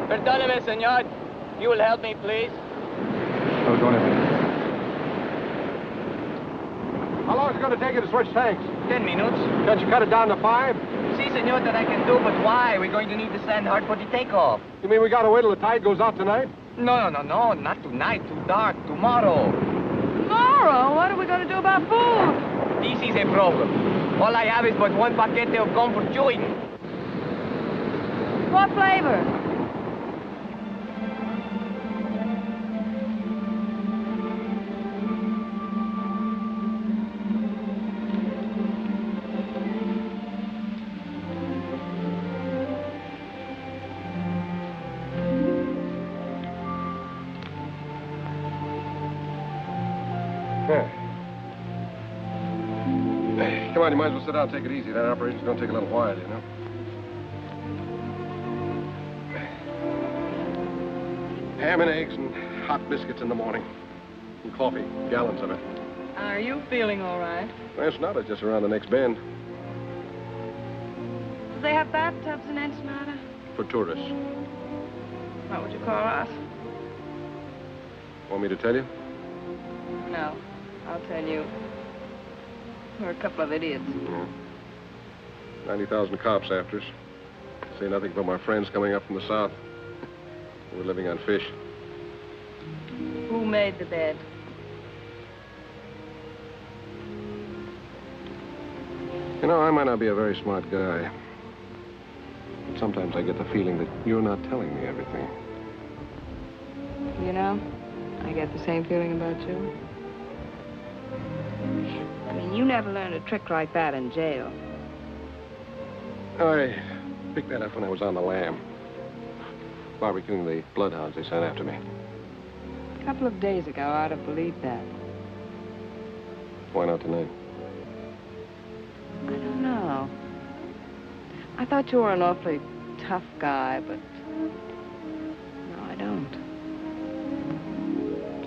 Perdóneme, señor. You will help me, please? How long is it going to take you to switch tanks? 10 minutes. Can't you cut it down to 5? Si, senor, that I can do, but why? We're going to need the sand hard for the takeoff. You mean we got to wait till the tide goes out tonight? No, not tonight. Too dark. Tomorrow. Tomorrow? What are we going to do about food? This is a problem. All I have is but one paquete of gum for chewing. What flavor? Come on, you might as well sit down and take it easy. That operation's going to take a little while, you know. Ham and eggs and hot biscuits in the morning. And coffee, gallons of it. Are you feeling all right? Well, it's not. It's just around the next bend. Do they have bathtubs in Ensenada? For tourists. What would you call us? Want me to tell you? No, I'll tell you. We're a couple of idiots. Yeah. 90,000 cops after us. Say nothing but my friends coming up from the south. We're living on fish. Who made the bed? You know, I might not be a very smart guy. But sometimes I get the feeling that you're not telling me everything. You know, I get the same feeling about you. I mean, you never learned a trick like that in jail. I picked that up when I was on the lam. Barbecuing the bloodhounds they sent after me. A couple of days ago, I'd have believed that. Why not tonight? I don't know. I thought you were an awfully tough guy, but no, I don't.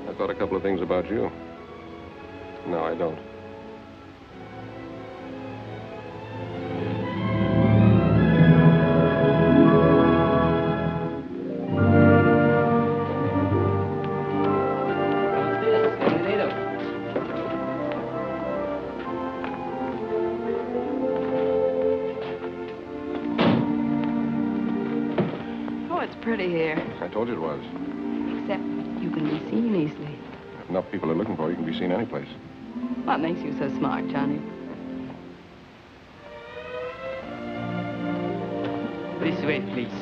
I thought a couple of things about you. No, I don't. Pretty here. I told you it was. Except you can be seen easily. If enough people are looking for you, can be seen any place. What makes you so smart, Johnny? This way, please.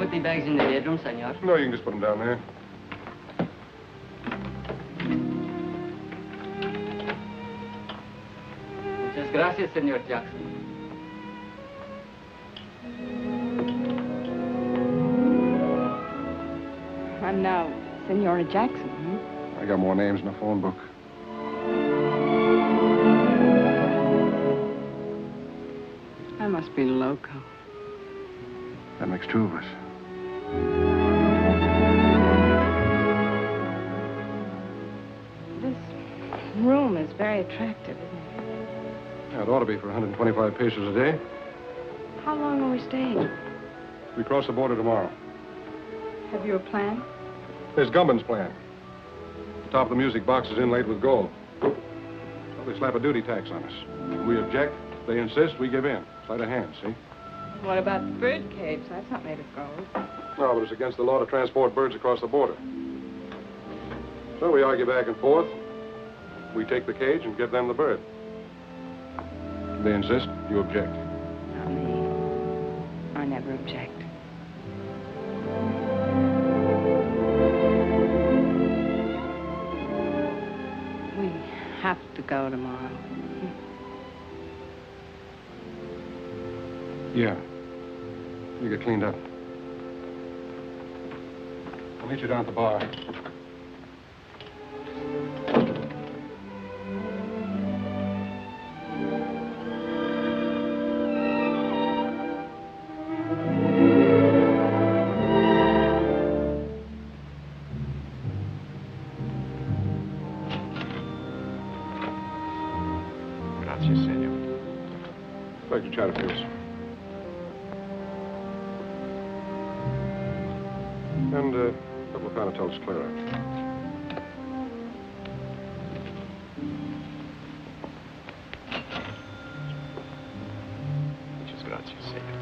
The bags in the bedroom, senor. No, you can just put them down there. Muchas gracias, senor Jackson. I'm now Senora Jackson, hmm? I got more names in the phone book. I must be loco. That makes two of us. This room is very attractive, isn't it? Yeah, it ought to be for 125 pesos a day. How long are we staying? We cross the border tomorrow. Have you a plan? There's Gumman's plan. The top of the music box is inlaid with gold. Well, they slap a duty tax on us. We object, they insist, we give in. Sleight of hand, see? What about bird cages? That's not made of gold. No, but it's against the law to transport birds across the border. So we argue back and forth. We take the cage and give them the bird. They insist, you object. Not me. I never object. We have to go tomorrow. Yeah. You get cleaned up. I'll meet you down at the bar. Chatterfields. And a couple of Panatel's Clara. Muchas gracias, Seiter.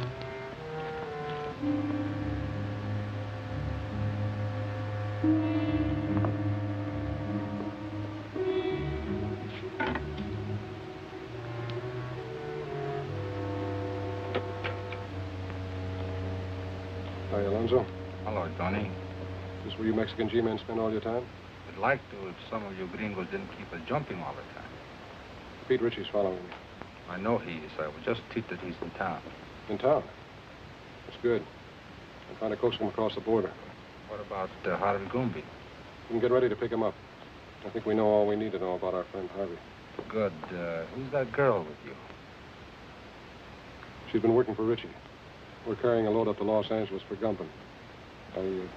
Hi, Alonzo. Hello, Tony. Is this where you Mexican G-men spend all your time? I'd like to if some of you gringos didn't keep us jumping all the time. Pete Ritchie's following me. I know he is. I was just told that he's in town. In town? That's good. I'm trying to coax him across the border. What about Harvey Gumby? We can get ready to pick him up. I think we know all we need to know about our friend Harvey. Good. Who's that girl with you? She's been working for Ritchie. We're carrying a load up to Los Angeles for Gumpin. I'm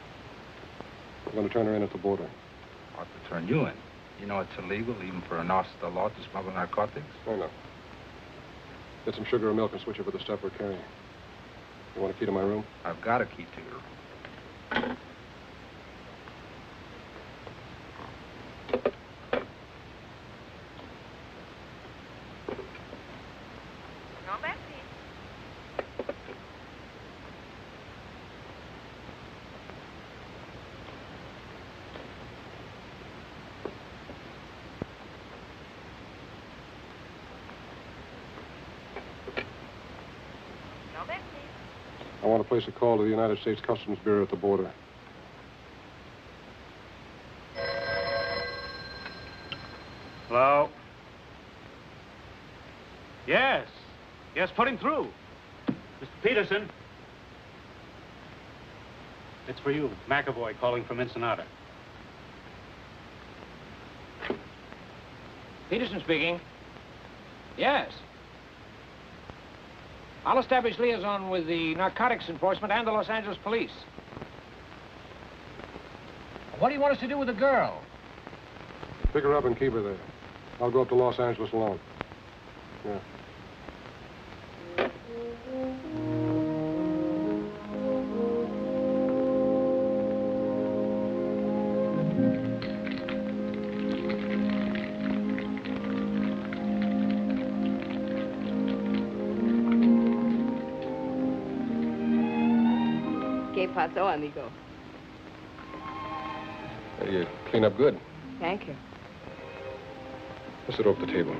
going to turn her in at the border. Ought to turn you in. You know it's illegal, even for an officer of the law, to smuggle narcotics? I know. Get some sugar or milk and switch over the stuff we're carrying. You want a key to my room? I've got a key to your room. I want to place a call to the United States Customs Bureau at the border. Hello? Yes. Yes, put him through. Mr. Peterson. It's for you. McAvoy calling from Ensenada. Peterson speaking. Yes. I'll establish liaison with the narcotics enforcement and the Los Angeles police. What do you want us to do with the girl? Pick her up and keep her there. I'll go up to Los Angeles alone. Yeah. ¿Qué pasó, amigo? You clean up good. Thank you. Let's sit over the table.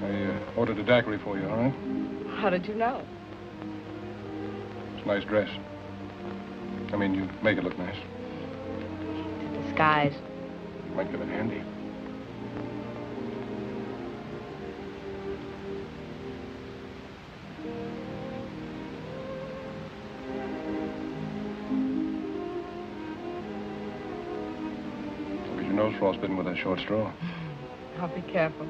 I ordered a daiquiri for you, all right? How did you know? It's a nice dress. I mean, you make it look nice. Disguise. Might come in handy. Look at your nose frostbitten with that short straw. I'll be careful.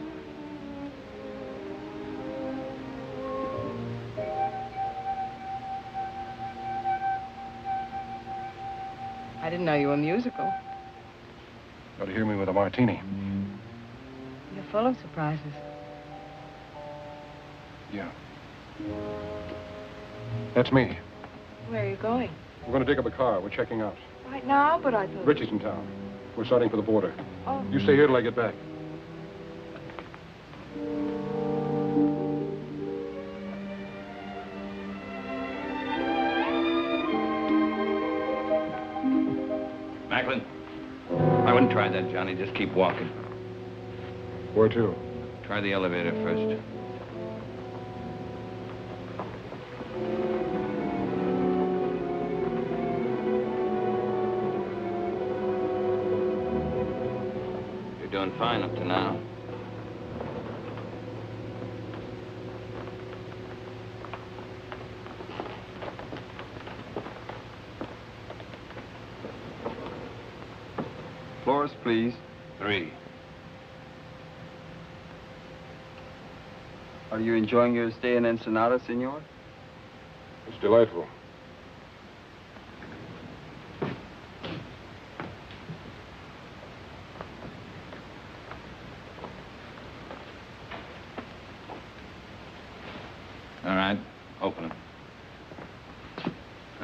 I didn't know you were musical. Got to hear me with a martini. You're full of surprises. Yeah. That's me. Where are you going? We're going to dig up a car. We're checking out. Right now, but I thought... Ritchie's in town. We're starting for the border. Oh. You stay here till I get back. Macklin, I wouldn't try that, Johnny. Just keep walking. Where to? Try the elevator first. You're doing fine up to now. Floors, please. 3. Are you enjoying your stay in Ensenada, senor? It's delightful.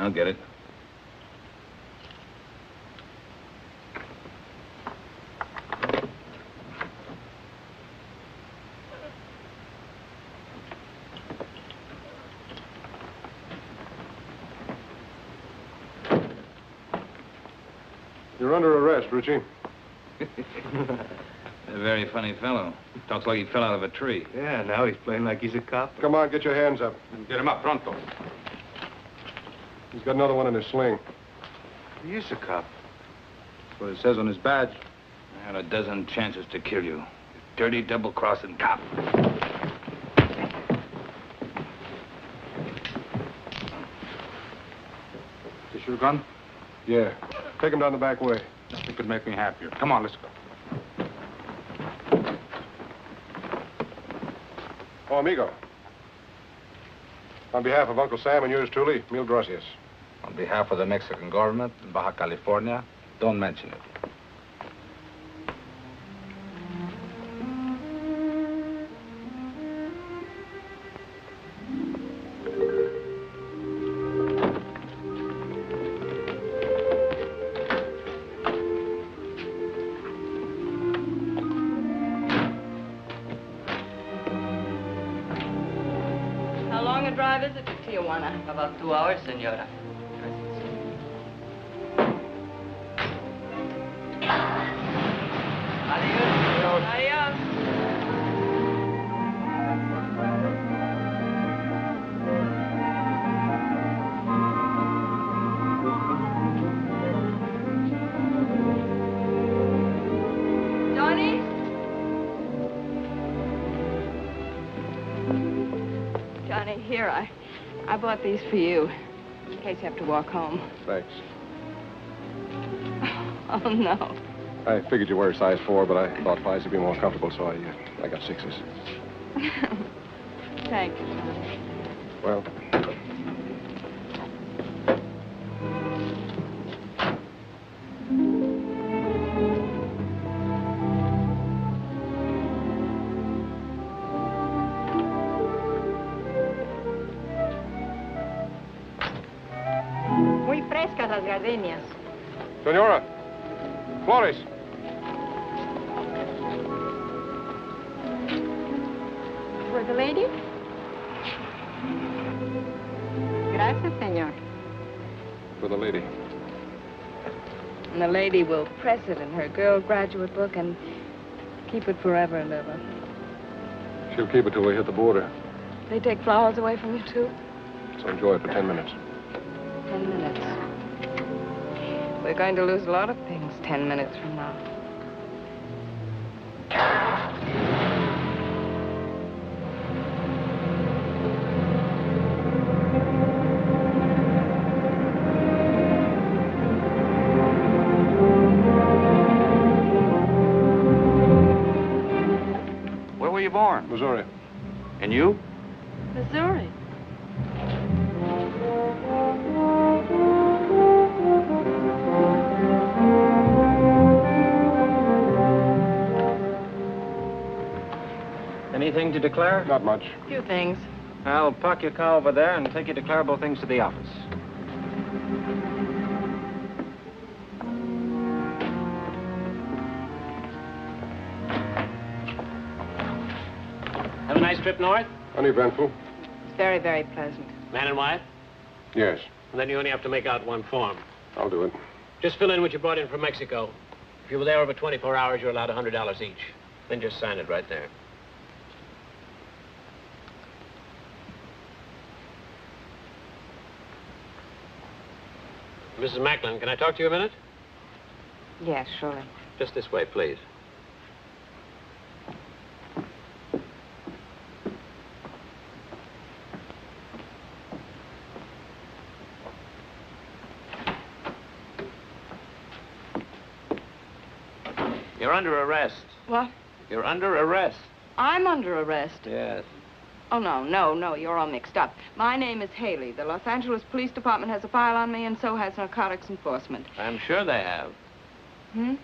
I'll get it. You're under arrest, Richie. A very funny fellow. Talks like he fell out of a tree. Yeah, now he's playing like he's a cop. Come on, get your hands up. Get him up, pronto. He's got another one in his sling. He is a cop. That's what it says on his badge. I had a dozen chances to kill you. You dirty, double-crossing cop. Is this your gun? Yeah. Take him down the back way. It could make me happier. Come on, let's go. Oh, amigo. On behalf of Uncle Sam and yours truly, mil gracias. On behalf of the Mexican government in Baja California, don't mention it. How long a drive is it to Tijuana? About 2 hours, senora. Adios. Adios. Johnny? Johnny, here, I bought these for you, in case you have to walk home. Thanks. Oh, no. I figured you wear a size 4, but I thought 5s would be more comfortable, so I got 6s. Thank you, Johnny. Well, Muy frescas las gardenias. Senora, Flores. For the lady? Gracias, señor. For the lady. And the lady will press it in her girl graduate book and keep it forever and ever. She'll keep it till we hit the border. They take flowers away from you, too? So enjoy it for 10 minutes. 10 minutes. We're going to lose a lot of things 10 minutes from now. Where were you born? Missouri. And you? Missouri. Anything to declare? Not much. A few things. I'll park your car over there and take your declarable things to the office. Have a nice trip north? Uneventful. It's very, very pleasant. Man and wife? Yes. And then you only have to make out one form. I'll do it. Just fill in what you brought in from Mexico. If you were there over 24 hours, you're allowed $100 each. Then just sign it right there. Mrs. Macklin, can I talk to you a minute? Yes, surely. Just this way, please. You're under arrest. What? You're under arrest. I'm under arrest. Yes. Oh, no, you're all mixed up. My name is Haley. The Los Angeles Police Department has a file on me, and so has narcotics enforcement. I'm sure they have. Hmm?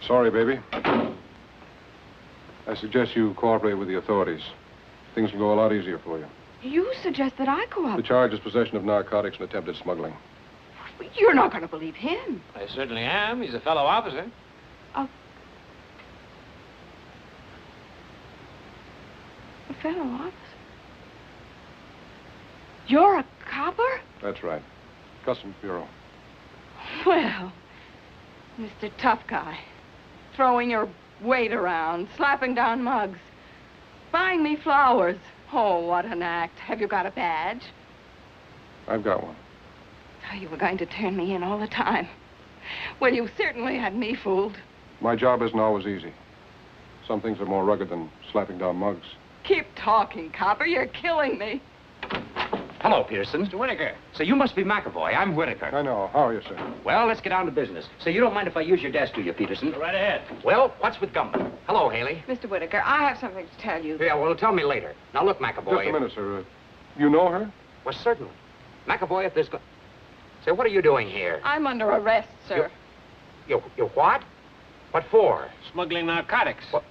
Sorry, baby. I suggest you cooperate with the authorities. Things will go a lot easier for you. You suggest that I The cooperate. charge is possession of narcotics and attempted smuggling. You're not going to believe him. I certainly am. He's a fellow officer. A fellow officer? You're a copper? That's right. Customs Bureau. Well, Mr. Tough Guy, throwing your weight around, slapping down mugs, buying me flowers. Oh, what an act. Have you got a badge? I've got one. Oh, you were going to turn me in all the time. Well, you certainly had me fooled. My job isn't always easy. Some things are more rugged than slapping down mugs. Keep talking, copper. You're killing me. Hello, Pearson. Mr. Whitaker. So you must be McAvoy. I'm Whitaker. I know. How are you, sir? Well, let's get down to business. So you don't mind if I use your desk, do you, Peterson? Go right ahead. Well, what's with Gumbo? Hello, Haley. Mr. Whitaker, I have something to tell you. Yeah, well, tell me later. Now, look, McAvoy. Just a minute, sir. You know her? Well, certainly. McAvoy, if there's... Say, what are you doing here? I'm under arrest, sir. You what? What for? Smuggling narcotics. What?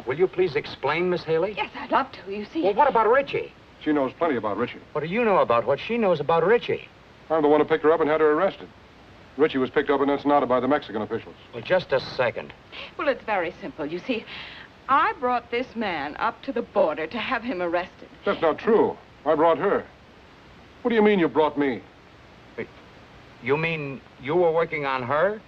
Will you please explain, Miss Haley? Yes, I'd love to. You see... Well, what about Richie? She knows plenty about Richie. What do you know about what she knows about Richie? I'm the one who picked her up and had her arrested. Richie was picked up in Ensenada by the Mexican officials. Well, just a second. Well, it's very simple. You see, I brought this man up to the border to have him arrested. That's not true. I brought her. What do you mean you brought me? You mean you were working on her?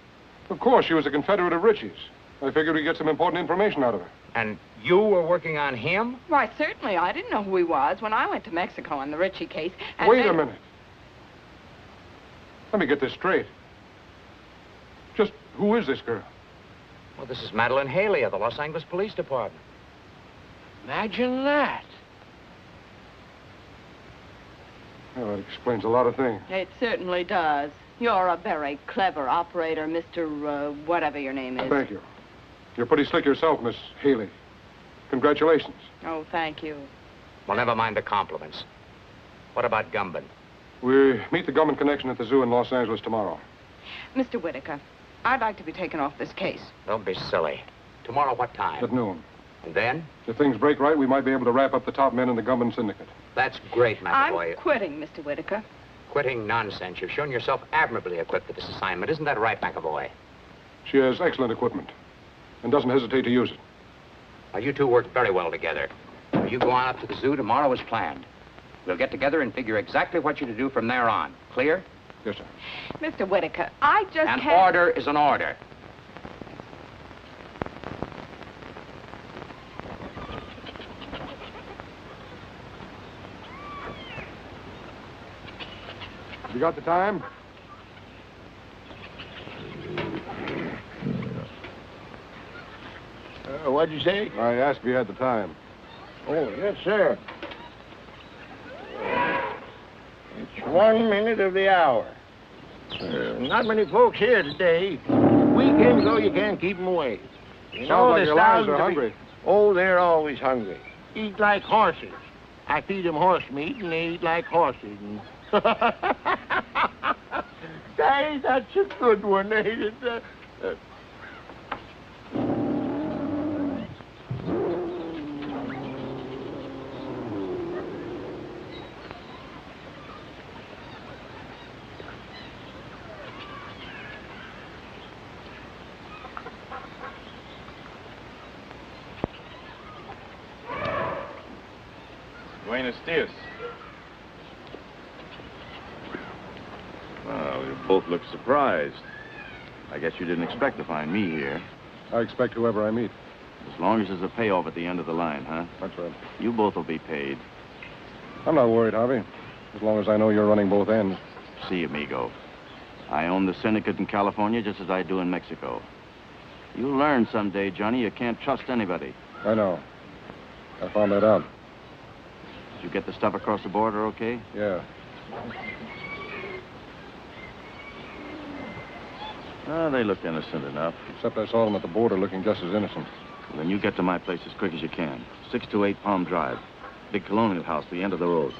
Of course, she was a Confederate of Richie's. I figured we'd get some important information out of her. And you were working on him? Why, certainly. I didn't know who he was when I went to Mexico on the Richie case. And Wait a minute. Let me get this straight. Just who is this girl? Well, this is Madeline Haley of the Los Angeles Police Department. Imagine that. Well, that explains a lot of things. It certainly does. You're a very clever operator, Mr. Whatever your name is. Thank you. You're pretty slick yourself, Miss Haley. Congratulations. Oh, thank you. Well, never mind the compliments. What about Gumban? We meet the Gumban connection at the zoo in Los Angeles tomorrow. Mr. Whitaker, I'd like to be taken off this case. Don't be silly. Tomorrow, what time? At noon. And then? If things break right, we might be able to wrap up the top men in the Gumban syndicate. That's great, McAvoy. I'm quitting, Mr. Whitaker. Quitting nonsense. You've shown yourself admirably equipped for this assignment. Isn't that right, McAvoy? She has excellent equipment and doesn't hesitate to use it. Now, you two work very well together. You go on up to the zoo tomorrow as planned. We'll get together and figure exactly what you're to do from there on. Clear? Yes, sir. Mr. Whitaker, I just An can't... order is an order. You got the time? What'd you say? I asked if you had the time. Oh, yes, sir. It's 1 minute of the hour. Not many folks here today. Weekends, though, you can't keep them away. Sounds like there's your lions thousands are of hungry. Oh, they're always hungry. Eat like horses. I feed them horse meat, and they eat like horses. And... Hey, that's a good one, ain't it? Buenos dias. Well, you both look surprised. I guess you didn't expect to find me here. I expect whoever I meet. As long as there's a payoff at the end of the line, huh? That's right. You both will be paid. I'm not worried, Harvey. As long as I know you're running both ends. See, amigo. I own the syndicate in California just as I do in Mexico. You'll learn someday, Johnny, you can't trust anybody. I know. I found that out. Did you get the stuff across the border okay? Yeah. They looked innocent enough. Except I saw them at the border looking just as innocent. Well, then you get to my place as quick as you can. 628 Palm Drive. Big colonial house, the end of the road.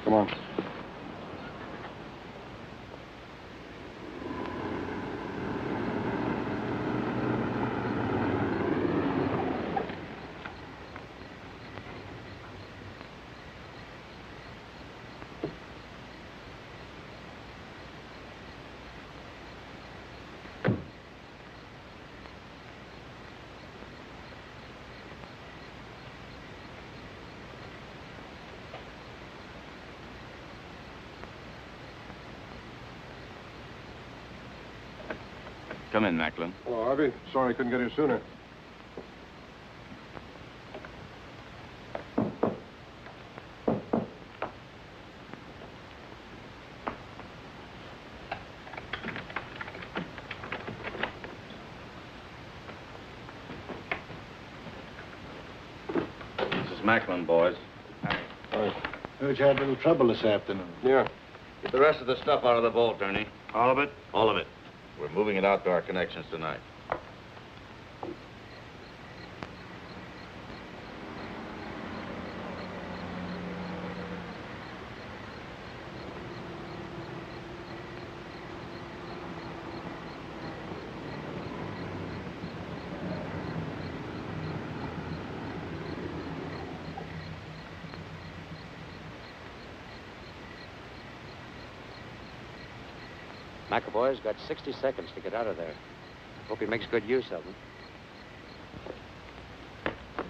Come on. Come in, Macklin. Hello, Harvey. Sorry I couldn't get here sooner. This is Macklin, boys. Heard you had a little trouble this afternoon. Yeah. Get the rest of the stuff out of the vault, Ernie. All of it? All of it. We're moving it out to our connections tonight. McAvoy's got 60 seconds to get out of there. Hope he makes good use of them.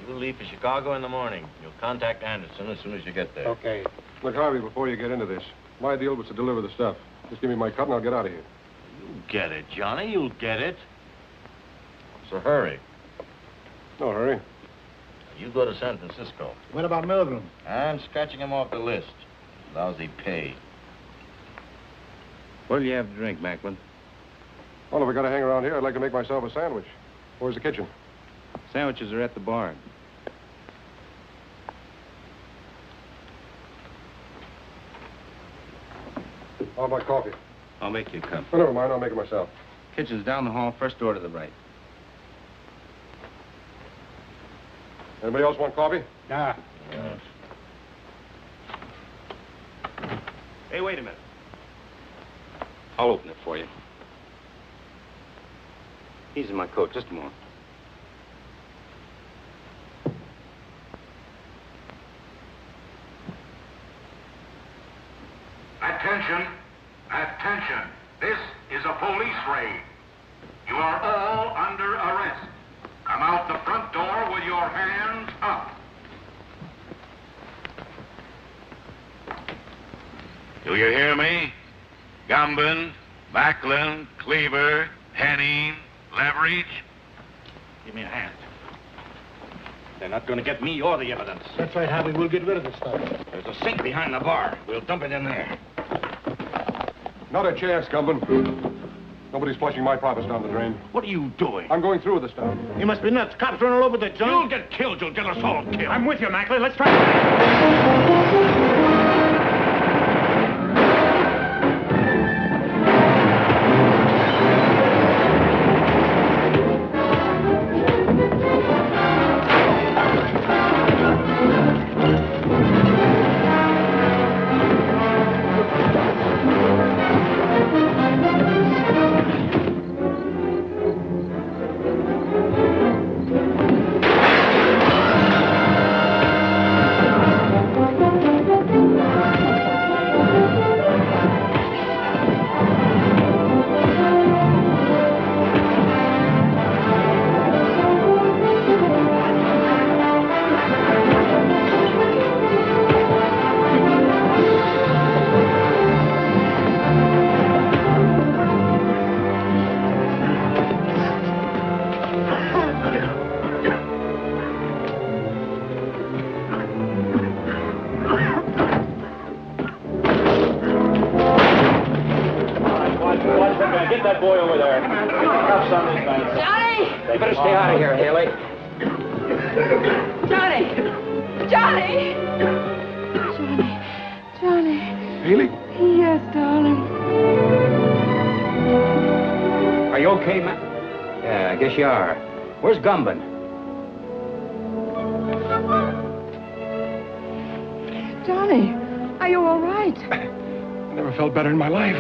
You leave for Chicago in the morning. You'll contact Anderson as soon as you get there. Okay. Look, Harvey, before you get into this, my deal was to deliver the stuff. Just give me my cut and I'll get out of here. You'll get it, Johnny. You'll get it. What's the hurry? No hurry. You go to San Francisco. What about Milgram? I'm scratching him off the list. Lousy pay. What'll you have to drink, Macklin? Well, if I got to hang around here, I'd like to make myself a sandwich. Where's the kitchen? Sandwiches are at the barn. How about coffee? I'll make you a cup. Oh, never mind. I'll make it myself. Kitchen's down the hall, first door to the right. Anybody else want coffee? Nah. Yes. Hey, wait a minute. I'll open it for you. He's in my coat. Just a moment. Attention. Attention. This is a police raid. You are all under arrest. Come out the front door with your hands up. Do you hear me? Gumbin, Macklin, Cleaver, Henning, Leverage. Give me a hand. They're not going to get me or the evidence. That's right, Harvey. We'll get rid of the stuff. There's a sink behind the bar. We'll dump it in there. Not a chance, Gumbin. Nobody's flushing my profits down the drain. What are you doing? I'm going through with the stuff. You must be nuts. Cops running all over the joint. You'll get killed. You'll get us all killed. I'm with you, Macklin. Let's try. Get that boy over there. Get the cuffs on this man. Johnny! They better stay out of here, Haley. Johnny! Johnny! Johnny! Haley? Yes, darling. Are you okay, man? Yeah, I guess you are. Where's Gumbin? Johnny, are you all right? I never felt better in my life.